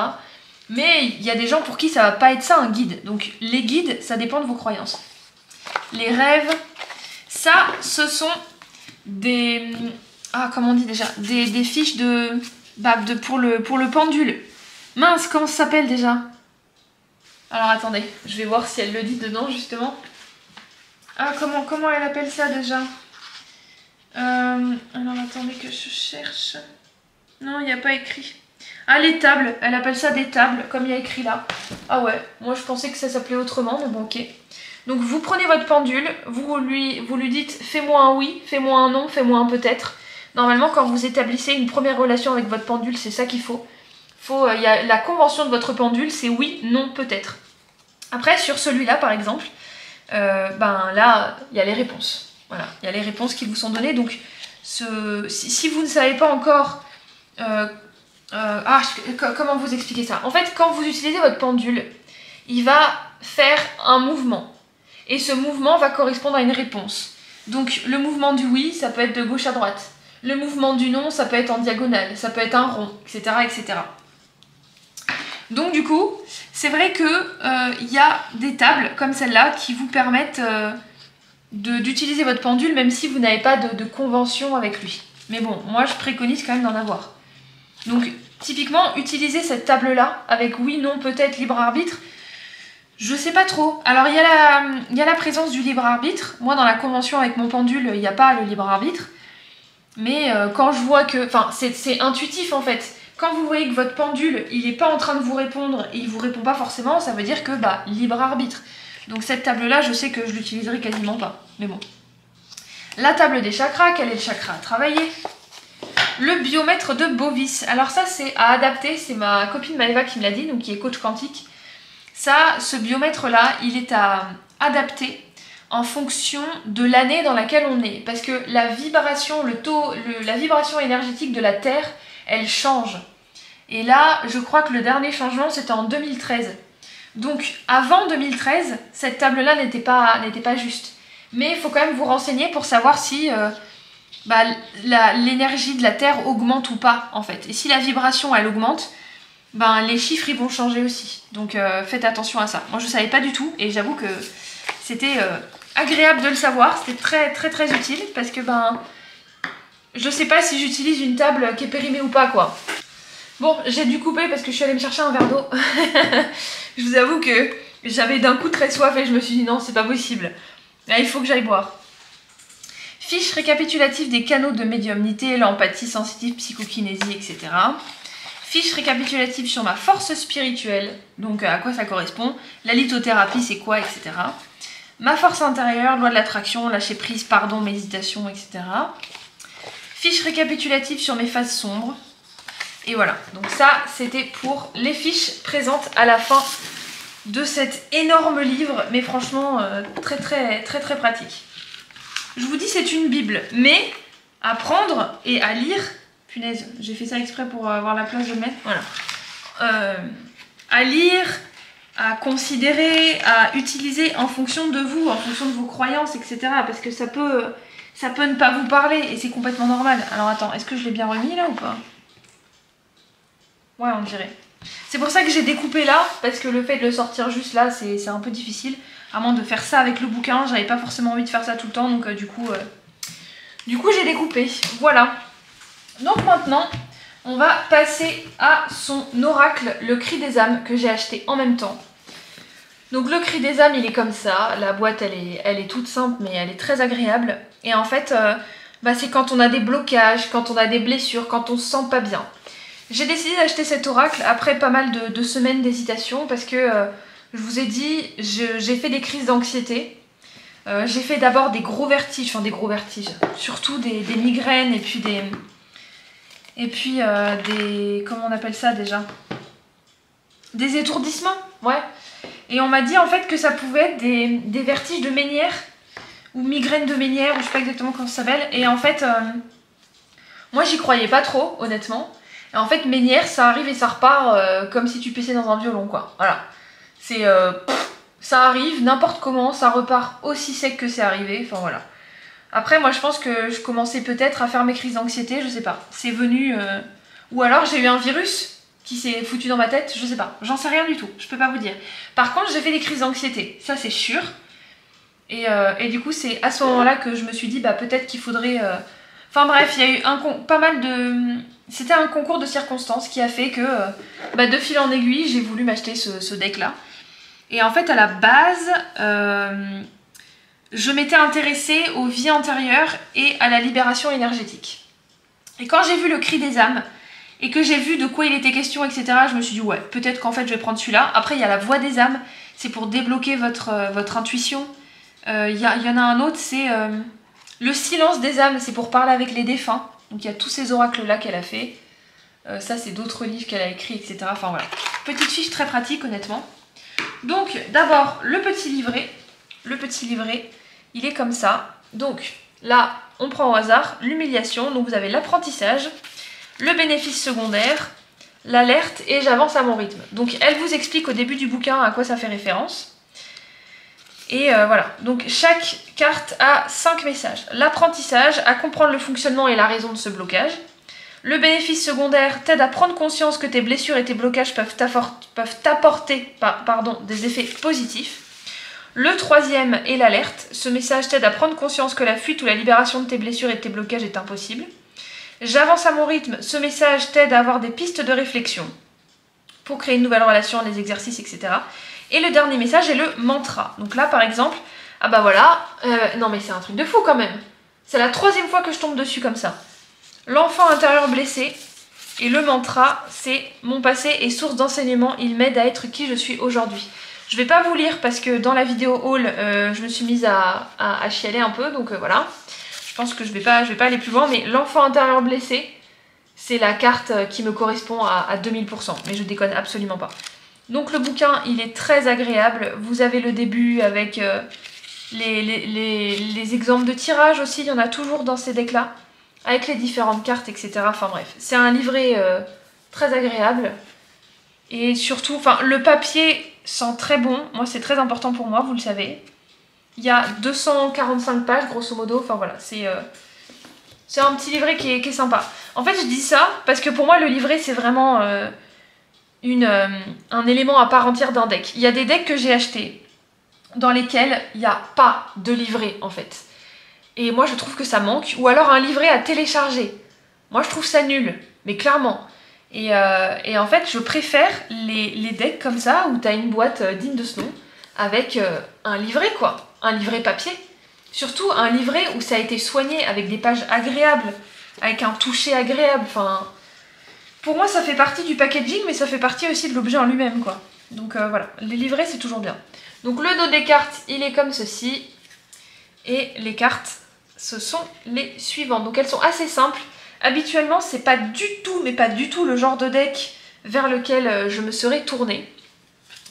Mais il y a des gens pour qui ça va pas être ça un guide. Donc les guides, ça dépend de vos croyances. Les rêves... Ça, ce sont des... Ah, comment on dit déjà? Des fiches pour le pendule. Mince, comment ça s'appelle déjà? Alors, attendez, je vais voir si elle le dit dedans, justement. Ah, comment elle appelle ça, déjà? Alors, attendez que je cherche. Non, il n'y a pas écrit. Ah, les tables. Elle appelle ça des tables, comme il y a écrit là. Ah ouais, moi je pensais que ça s'appelait autrement, mais bon, ok. Donc vous prenez votre pendule, vous lui dites fais-moi un oui, fais-moi un non, fais-moi un peut-être. Normalement, quand vous établissez une première relation avec votre pendule, c'est ça qu'il faut. Il y a la convention de votre pendule, c'est oui, non, peut-être. Après, sur celui-là, par exemple, là, il y a les réponses. Voilà, il y a les réponses qui vous sont données. Donc, si vous ne savez pas encore... comment vous expliquer ça? En fait, quand vous utilisez votre pendule, il va faire un mouvement. Et ce mouvement va correspondre à une réponse. Donc le mouvement du oui, ça peut être de gauche à droite. Le mouvement du non, ça peut être en diagonale, ça peut être un rond, etc. etc. Donc du coup, c'est vrai que y a des tables comme celle-là qui vous permettent d'utiliser votre pendule même si vous n'avez pas de convention avec lui. Mais bon, moi je préconise quand même d'en avoir. Donc typiquement, utiliser cette table-là avec oui, non, peut-être, libre arbitre. Je sais pas trop. Alors il y a la présence du libre arbitre. Moi dans la convention avec mon pendule, il n'y a pas le libre arbitre. Mais quand je vois que... Enfin c'est intuitif en fait. Quand vous voyez que votre pendule, il n'est pas en train de vous répondre et il vous répond pas forcément, ça veut dire que libre arbitre. Donc cette table-là, je sais que je l'utiliserai quasiment pas. Mais bon. La table des chakras, quel est le chakra à travailler? Le biomètre de Bovis. Alors ça, c'est à adapter. C'est ma copine Maëva qui me l'a dit, donc qui est coach quantique. Ça, ce biomètre-là, il est à adapter en fonction de l'année dans laquelle on est. Parce que la vibration, la vibration énergétique de la Terre, elle change. Et là, je crois que le dernier changement, c'était en 2013. Donc, avant 2013, cette table-là n'était pas juste. Mais il faut quand même vous renseigner pour savoir si l'énergie de la Terre augmente ou pas, en fait. Et si la vibration, elle augmente, les chiffres, ils vont changer aussi. Donc, faites attention à ça. Moi, je ne savais pas du tout, et j'avoue que c'était agréable de le savoir. C'était très, très, très utile, parce que, je ne sais pas si j'utilise une table qui est périmée ou pas, quoi. Bon, j'ai dû couper parce que je suis allée me chercher un verre d'eau. Je vous avoue que j'avais d'un coup très soif et je me suis dit non, c'est pas possible. Là, il faut que j'aille boire. Fiche récapitulative des canaux de médiumnité, l'empathie sensitive, psychokinésie, etc. Fiche récapitulative sur ma force spirituelle, donc à quoi ça correspond. La lithothérapie, c'est quoi, etc. Ma force intérieure, loi de l'attraction, lâcher prise, pardon, méditation, etc. Fiche récapitulative sur mes phases sombres. Et voilà, donc ça c'était pour les fiches présentes à la fin de cet énorme livre, mais franchement très très très très pratique. Je vous dis c'est une bible, mais à prendre et à lire, punaise, j'ai fait ça exprès pour avoir la place de le mettre, voilà. À lire, à considérer, à utiliser en fonction de vous, en fonction de vos croyances, etc. Parce que ça peut ne pas vous parler et c'est complètement normal. Alors attends, est-ce que je l'ai bien remis là ou pas ? Ouais, on dirait. C'est pour ça que j'ai découpé là, parce que le fait de le sortir juste là, c'est un peu difficile. À moins de faire ça avec le bouquin, j'avais pas forcément envie de faire ça tout le temps, donc du coup j'ai découpé. Voilà. Donc maintenant, on va passer à son oracle, le cri des âmes, que j'ai acheté en même temps. Donc le cri des âmes, il est comme ça. La boîte, elle est toute simple, mais elle est très agréable. Et en fait, c'est quand on a des blocages, quand on a des blessures, quand on se sent pas bien. J'ai décidé d'acheter cet oracle après pas mal de semaines d'hésitation parce que, je vous ai dit, j'ai fait des crises d'anxiété. J'ai fait d'abord des gros vertiges, surtout des migraines et puis des... Comment on appelle ça déjà? Des étourdissements, ouais. Et on m'a dit en fait que ça pouvait être des vertiges de Ménière ou migraines de Ménière, ou je sais pas exactement comment ça s'appelle. Et en fait, moi j'y croyais pas trop, honnêtement. Et en fait, Ménière, ça arrive et ça repart comme si tu pissais dans un violon, quoi. Voilà. C'est... ça arrive n'importe comment, ça repart aussi sec que c'est arrivé, enfin voilà. Après, moi je pense que je commençais peut-être à faire mes crises d'anxiété, je sais pas. C'est venu... Ou alors j'ai eu un virus qui s'est foutu dans ma tête, je sais pas. J'en sais rien du tout, je peux pas vous dire. Par contre, j'ai fait des crises d'anxiété, ça c'est sûr. Et du coup, c'est à ce moment-là que je me suis dit, peut-être qu'il faudrait... Enfin bref, il y a eu pas mal de... C'était un concours de circonstances qui a fait que, de fil en aiguille, j'ai voulu m'acheter ce deck-là. Et en fait, à la base, je m'étais intéressée aux vies antérieures et à la libération énergétique. Et quand j'ai vu le cri des âmes, et que j'ai vu de quoi il était question, etc., je me suis dit, ouais, peut-être qu'en fait, je vais prendre celui-là. Après, il y a la voix des âmes, c'est pour débloquer votre intuition. Il y en a un autre, c'est le silence des âmes, c'est pour parler avec les défunts. Donc il y a tous ces oracles-là qu'elle a fait. Ça, c'est d'autres livres qu'elle a écrits, etc. Enfin voilà. Petite fiche très pratique, honnêtement. Donc, d'abord, le petit livret. Le petit livret, il est comme ça. Donc, là, on prend au hasard l'humiliation. Donc, vous avez l'apprentissage, le bénéfice secondaire, l'alerte et j'avance à mon rythme. Donc, elle vous explique au début du bouquin à quoi ça fait référence. Et voilà, donc chaque carte a 5 messages. L'apprentissage, à comprendre le fonctionnement et la raison de ce blocage. Le bénéfice secondaire t'aide à prendre conscience que tes blessures et tes blocages peuvent t'apporter des effets positifs. Le troisième est l'alerte. Ce message t'aide à prendre conscience que la fuite ou la libération de tes blessures et de tes blocages est impossible. J'avance à mon rythme. Ce message t'aide à avoir des pistes de réflexion pour créer une nouvelle relation, des exercices, etc. Et le dernier message est le mantra. Donc là, par exemple, non mais c'est un truc de fou quand même. C'est la 3e fois que je tombe dessus comme ça. L'enfant intérieur blessé. Et le mantra, c'est mon passé est source d'enseignement. Il m'aide à être qui je suis aujourd'hui. Je vais pas vous lire parce que dans la vidéo haul, je me suis mise à chialer un peu, donc voilà. Je pense que je vais pas aller plus loin, mais l'enfant intérieur blessé, c'est la carte qui me correspond à 2000%, mais je déconne absolument pas. Donc le bouquin, il est très agréable. Vous avez le début avec les exemples de tirage aussi, il y en a toujours dans ces decks-là, avec les différentes cartes, etc. Enfin bref, c'est un livret très agréable. Et surtout, enfin, le papier sent très bon. Moi, c'est très important pour moi, vous le savez. Il y a 245 pages, grosso modo. Enfin voilà, c'est un petit livret qui est sympa. En fait, je dis ça parce que pour moi, le livret, c'est vraiment un élément à part entière d'un deck. Il y a des decks que j'ai achetés dans lesquels il n'y a pas de livret, en fait. Et moi, je trouve que ça manque. Ou alors un livret à télécharger. Moi, je trouve ça nul, mais clairement. Et en fait, je préfère les decks comme ça, où tu as une boîte digne de ce nom, avec un livret, quoi. Un livret papier. Surtout un livret où ça a été soigné avec des pages agréables, avec un toucher agréable. Enfin, pour moi, ça fait partie du packaging, mais ça fait partie aussi de l'objet en lui-même, quoi. Donc voilà, les livrets, c'est toujours bien. Donc le dos des cartes, il est comme ceci. Et les cartes, ce sont les suivantes. Donc elles sont assez simples. Habituellement, c'est pas du tout, mais pas du tout le genre de deck vers lequel je me serais tournée.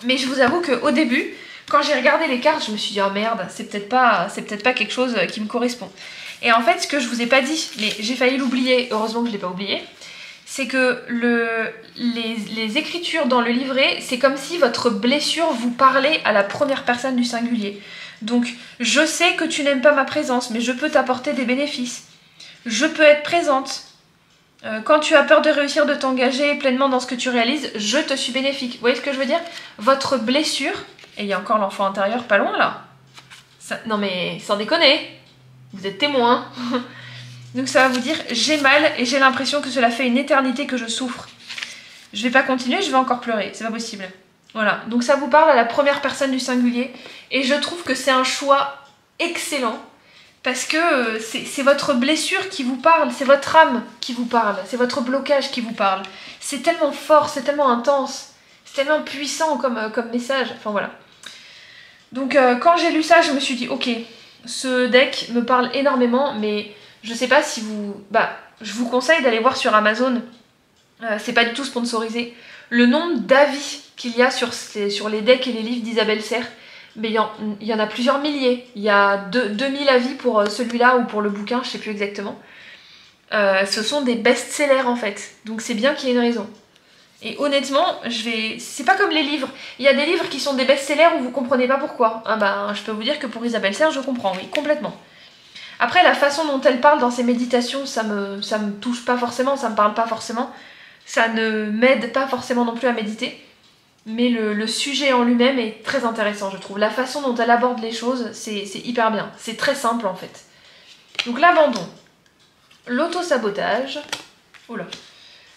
Mais je vous avoue qu'au début, quand j'ai regardé les cartes, je me suis dit « Oh merde, c'est peut-être pas quelque chose qui me correspond. » Et en fait, ce que je vous ai pas dit, mais j'ai failli l'oublier, heureusement que je l'ai pas oublié, c'est que les écritures dans le livret, c'est comme si votre blessure vous parlait à la première personne du singulier. Donc, je sais que tu n'aimes pas ma présence, mais je peux t'apporter des bénéfices. Je peux être présente. Quand tu as peur de réussir, de t'engager pleinement dans ce que tu réalises, je te suis bénéfique. Vous voyez ce que je veux dire? Votre blessure, et il y a encore l'enfant intérieur pas loin là. Non mais, sans déconner, vous êtes témoin. Donc ça va vous dire, j'ai mal et j'ai l'impression que cela fait une éternité que je souffre. Je vais pas continuer, je vais encore pleurer, c'est pas possible. Voilà, donc ça vous parle à la première personne du singulier. Et je trouve que c'est un choix excellent. Parce que c'est votre blessure qui vous parle, c'est votre âme qui vous parle, c'est votre blocage qui vous parle. C'est tellement fort, c'est tellement intense, c'est tellement puissant comme message. Enfin voilà. Donc quand j'ai lu ça, je me suis dit, ok, ce deck me parle énormément, mais je sais pas si vous... Bah, je vous conseille d'aller voir sur Amazon, c'est pas du tout sponsorisé, le nombre d'avis qu'il y a sur les decks et les livres d'Isabelle Serre. Mais il y en a plusieurs milliers. Il y a 2000 avis pour celui-là ou pour le bouquin, je sais plus exactement. Ce sont des best-sellers en fait. Donc c'est bien qu'il y ait une raison. Et honnêtement, c'est pas comme les livres. Il y a des livres qui sont des best-sellers où vous comprenez pas pourquoi. Ah bah, je peux vous dire que pour Isabelle Serre, je comprends, oui, complètement. Après, la façon dont elle parle dans ses méditations, ça me touche pas forcément, ça me parle pas forcément. Ça ne m'aide pas forcément non plus à méditer. Mais le sujet en lui-même est très intéressant, je trouve. La façon dont elle aborde les choses, c'est hyper bien. C'est très simple, en fait. Donc, l'abandon. L'auto-sabotage. Oula.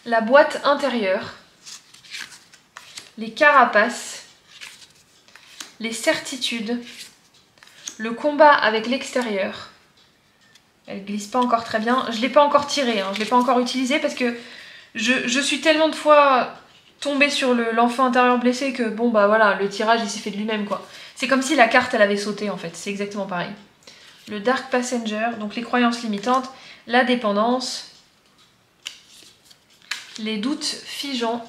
La boîte intérieure. Les carapaces. Les certitudes. Le combat avec l'extérieur. Elle glisse pas encore très bien. Je l'ai pas encore tirée, hein. Je l'ai pas encore utilisée parce que je suis tellement de fois... tombée sur l'enfant intérieur blessé que bon bah voilà, le tirage il s'est fait de lui-même quoi. C'est comme si la carte elle avait sauté en fait, c'est exactement pareil. Le Dark Passenger, donc les croyances limitantes, la dépendance, les doutes figeants,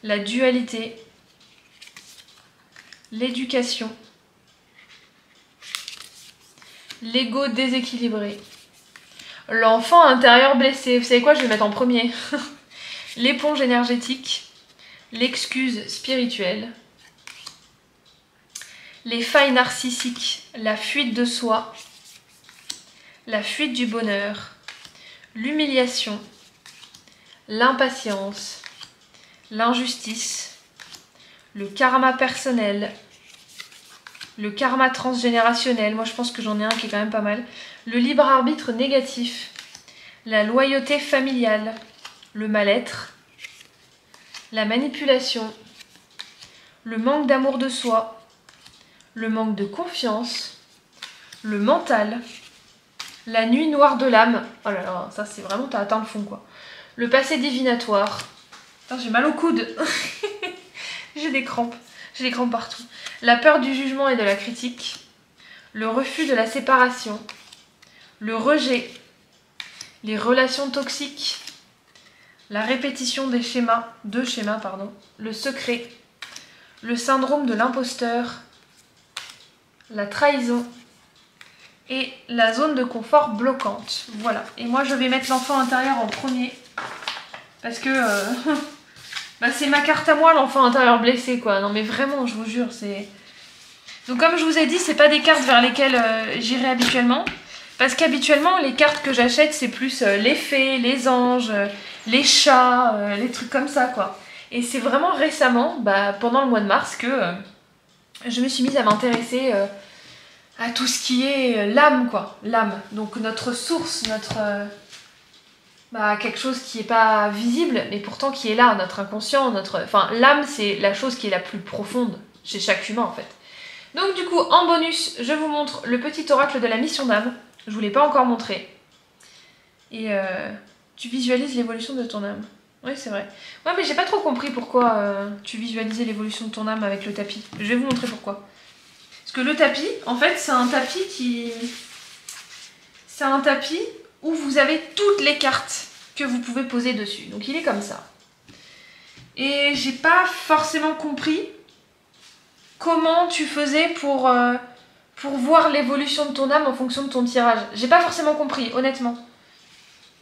la dualité, l'éducation, l'ego déséquilibré, l'enfant intérieur blessé. Vous savez quoi, je vais le mettre en premier. L'éponge énergétique, l'excuse spirituelle, les failles narcissiques, la fuite de soi, la fuite du bonheur, l'humiliation, l'impatience, l'injustice, le karma personnel, le karma transgénérationnel, moi je pense que j'en ai un qui est quand même pas mal, le libre arbitre négatif, la loyauté familiale, le mal-être, la manipulation, le manque d'amour de soi, le manque de confiance, le mental, la nuit noire de l'âme, oh là là, ça c'est vraiment, t'as atteint le fond quoi, le passé divinatoire, putain j'ai mal au coude, j'ai des crampes, J'ai l'écran partout. La peur du jugement et de la critique. Le refus de la séparation. Le rejet. Les relations toxiques. La répétition des schémas. Le secret. Le syndrome de l'imposteur. La trahison. Et la zone de confort bloquante. Voilà. Et moi, je vais mettre l'enfant intérieur en premier. Parce que bah, c'est ma carte à moi, l'enfant intérieur blessé, quoi. Non, mais vraiment, je vous jure, c'est... Donc, comme je vous ai dit, c'est pas des cartes vers lesquelles j'irai habituellement. Parce qu'habituellement, les cartes que j'achète, c'est plus les fées, les anges, les chats, les trucs comme ça, quoi. Et c'est vraiment récemment, bah, pendant le mois de mars, que je me suis mise à m'intéresser... à tout ce qui est l'âme, quoi. L'âme. Donc notre source, notre... bah, quelque chose qui n'est pas visible, mais pourtant qui est là, notre inconscient, notre... Enfin, l'âme, c'est la chose qui est la plus profonde chez chaque humain, en fait. Donc du coup, en bonus, je vous montre le petit oracle de la mission d'âme. Je vous l'ai pas encore montré. Et tu visualises l'évolution de ton âme. Oui, c'est vrai. Ouais, mais j'ai pas trop compris pourquoi tu visualisais l'évolution de ton âme avec le tapis. Je vais vous montrer pourquoi. Parce que le tapis, en fait, c'est un tapis qui... C'est un tapis où vous avez toutes les cartes que vous pouvez poser dessus. Donc il est comme ça. Et j'ai pas forcément compris comment tu faisais pour voir l'évolution de ton âme en fonction de ton tirage. J'ai pas forcément compris, honnêtement.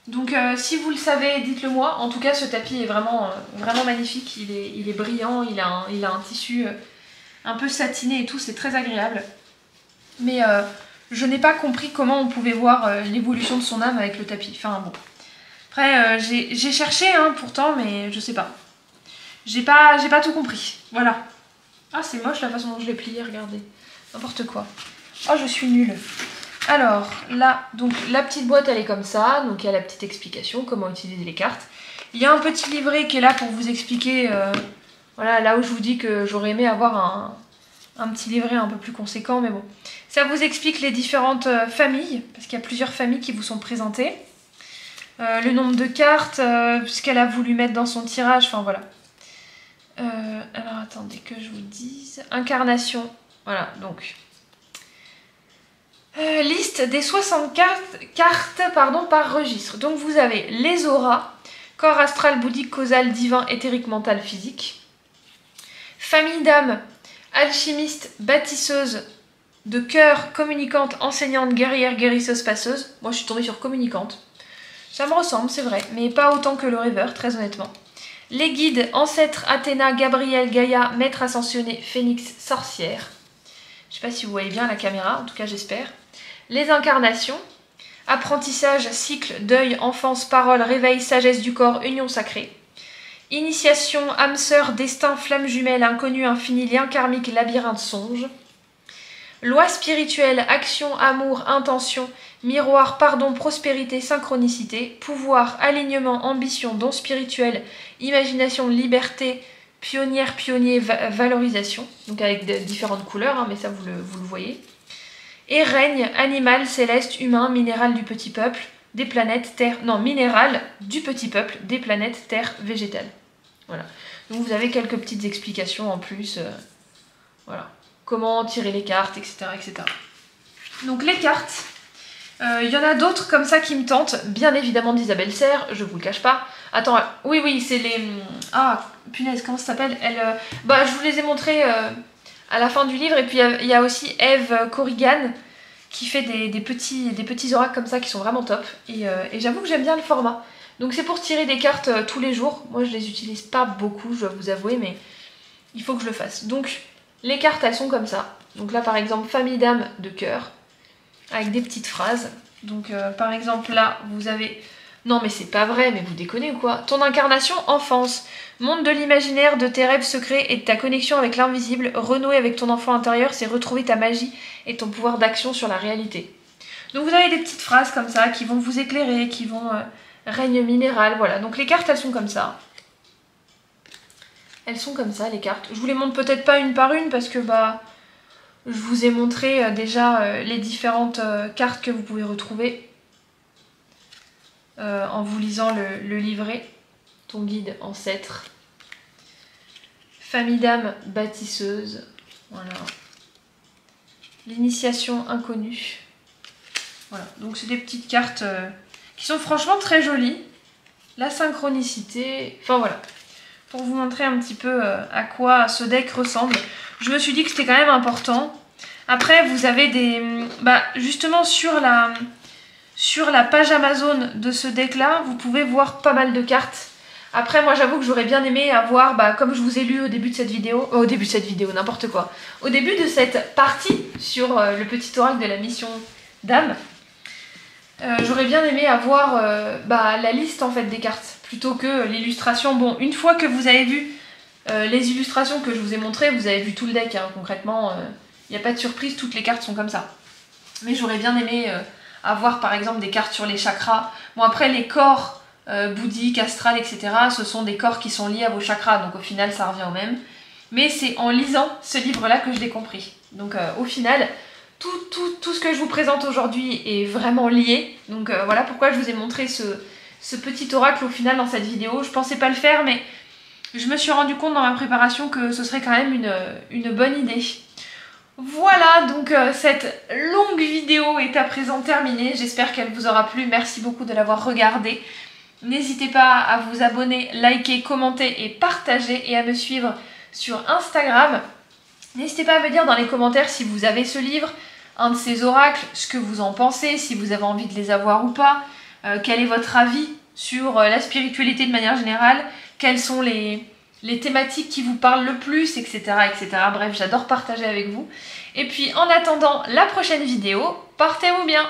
Donc si vous le savez, dites-le moi. En tout cas, ce tapis est vraiment, vraiment magnifique. Il est brillant, il a un tissu... un peu satiné et tout, c'est très agréable. Mais je n'ai pas compris comment on pouvait voir l'évolution de son âme avec le tapis. Enfin bon. Après, j'ai cherché hein, pourtant, mais je sais pas. J'ai pas tout compris. Voilà. Ah, c'est moche la façon dont je l'ai plié, regardez. N'importe quoi. Oh, je suis nulle. Alors, là, donc la petite boîte, elle est comme ça. Donc il y a la petite explication, comment utiliser les cartes. Il y a un petit livret qui est là pour vous expliquer... voilà, là où je vous dis que j'aurais aimé avoir un petit livret un peu plus conséquent, mais bon. Ça vous explique les différentes familles, parce qu'il y a plusieurs familles qui vous sont présentées. Le nombre de cartes, ce qu'elle a voulu mettre dans son tirage, enfin voilà. Alors attendez que je vous dise. Incarnation, voilà, donc. Liste des 60 cartes par registre. Donc vous avez les auras, corps astral, bouddhique, causal, divin, éthérique, mental, physique. Famille d'âme, alchimiste, bâtisseuse de cœur, communicante, enseignante, guerrière, guérisseuse, passeuse. Moi je suis tombée sur communicante. Ça me ressemble, c'est vrai, mais pas autant que le rêveur, très honnêtement. Les guides, ancêtres, Athéna, Gabriel, Gaïa, maître ascensionné, phénix, sorcière. Je sais pas si vous voyez bien la caméra, en tout cas j'espère. Les incarnations, apprentissage, cycle, deuil, enfance, parole, réveil, sagesse du corps, union sacrée. Initiation, âme sœur, destin, flamme jumelle, inconnu, infini, lien karmique, labyrinthe, songe. Loi spirituelle, action, amour, intention, miroir, pardon, prospérité, synchronicité, pouvoir, alignement, ambition, don spirituel, imagination, liberté, pionnière, pionnier, valorisation. Donc avec différentes couleurs, hein, mais ça vous le voyez. Et règne, animal, céleste, humain, minéral du petit peuple, des planètes, terre... Non, minéral du petit peuple, des planètes, terre, végétale. Voilà. Donc vous avez quelques petites explications en plus. Voilà. Comment tirer les cartes, etc. etc. Donc les cartes, il y en a d'autres comme ça qui me tentent. Bien évidemment d'Isabelle Serre, je vous le cache pas. Attends, oui, c'est les... Ah, punaise, comment ça s'appelle bah, je vous les ai montrés à la fin du livre. Et puis il y a aussi Eve Corrigan qui fait des petits oracles comme ça qui sont vraiment top. Et j'avoue que j'aime bien le format. Donc c'est pour tirer des cartes tous les jours. Moi je les utilise pas beaucoup, je dois vous avouer, mais il faut que je le fasse. Donc les cartes elles sont comme ça. Donc là par exemple famille d'âme de cœur avec des petites phrases. Donc par exemple là vous avez... Non mais c'est pas vrai, mais vous déconnez ou quoi? Ton incarnation enfance, monde de l'imaginaire, de tes rêves secrets et de ta connexion avec l'invisible, renouer avec ton enfant intérieur, c'est retrouver ta magie et ton pouvoir d'action sur la réalité. Donc vous avez des petites phrases comme ça qui vont vous éclairer, qui vont... règne minéral, voilà. Donc les cartes elles sont comme ça. Elles sont comme ça les cartes. Je vous les montre peut-être pas une par une parce que bah... Je vous ai montré déjà les différentes cartes que vous pouvez retrouver en vous lisant le livret, ton guide ancêtre. Famille d'âme bâtisseuse. Voilà. L'initiation inconnue. Voilà, donc c'est des petites cartes qui sont franchement très jolies. La synchronicité, enfin voilà. Pour vous montrer un petit peu à quoi ce deck ressemble. Je me suis dit que c'était quand même important. Après, vous avez des... Bah, justement, sur la page Amazon de ce deck-là, vous pouvez voir pas mal de cartes. Après, moi, j'avoue que j'aurais bien aimé avoir, bah, comme je vous ai lu au début de cette vidéo... au début de cette vidéo, n'importe quoi. Au début de cette partie sur le petit oracle de la mission d'âme. J'aurais bien aimé avoir la liste en fait des cartes plutôt que l'illustration. Bon, une fois que vous avez vu les illustrations que je vous ai montrées, vous avez vu tout le deck, hein. Concrètement, il n'y a pas de surprise, toutes les cartes sont comme ça. Mais j'aurais bien aimé avoir par exemple des cartes sur les chakras. Bon, après les corps bouddhiques, astral, etc. ce sont des corps qui sont liés à vos chakras, donc au final ça revient au même. Mais c'est en lisant ce livre-là que je l'ai compris. Donc au final... Tout ce que je vous présente aujourd'hui est vraiment lié. Donc voilà pourquoi je vous ai montré ce petit oracle au final dans cette vidéo. Je pensais pas le faire, mais je me suis rendu compte dans ma préparation que ce serait quand même une bonne idée. Voilà, donc cette longue vidéo est à présent terminée. J'espère qu'elle vous aura plu. Merci beaucoup de l'avoir regardée. N'hésitez pas à vous abonner, liker, commenter et partager et à me suivre sur Instagram. N'hésitez pas à me dire dans les commentaires si vous avez ce livre, un de ces oracles, ce que vous en pensez, si vous avez envie de les avoir ou pas, quel est votre avis sur la spiritualité de manière générale, quelles sont les thématiques qui vous parlent le plus, etc. etc. Bref, j'adore partager avec vous. Et puis en attendant la prochaine vidéo, portez-vous bien!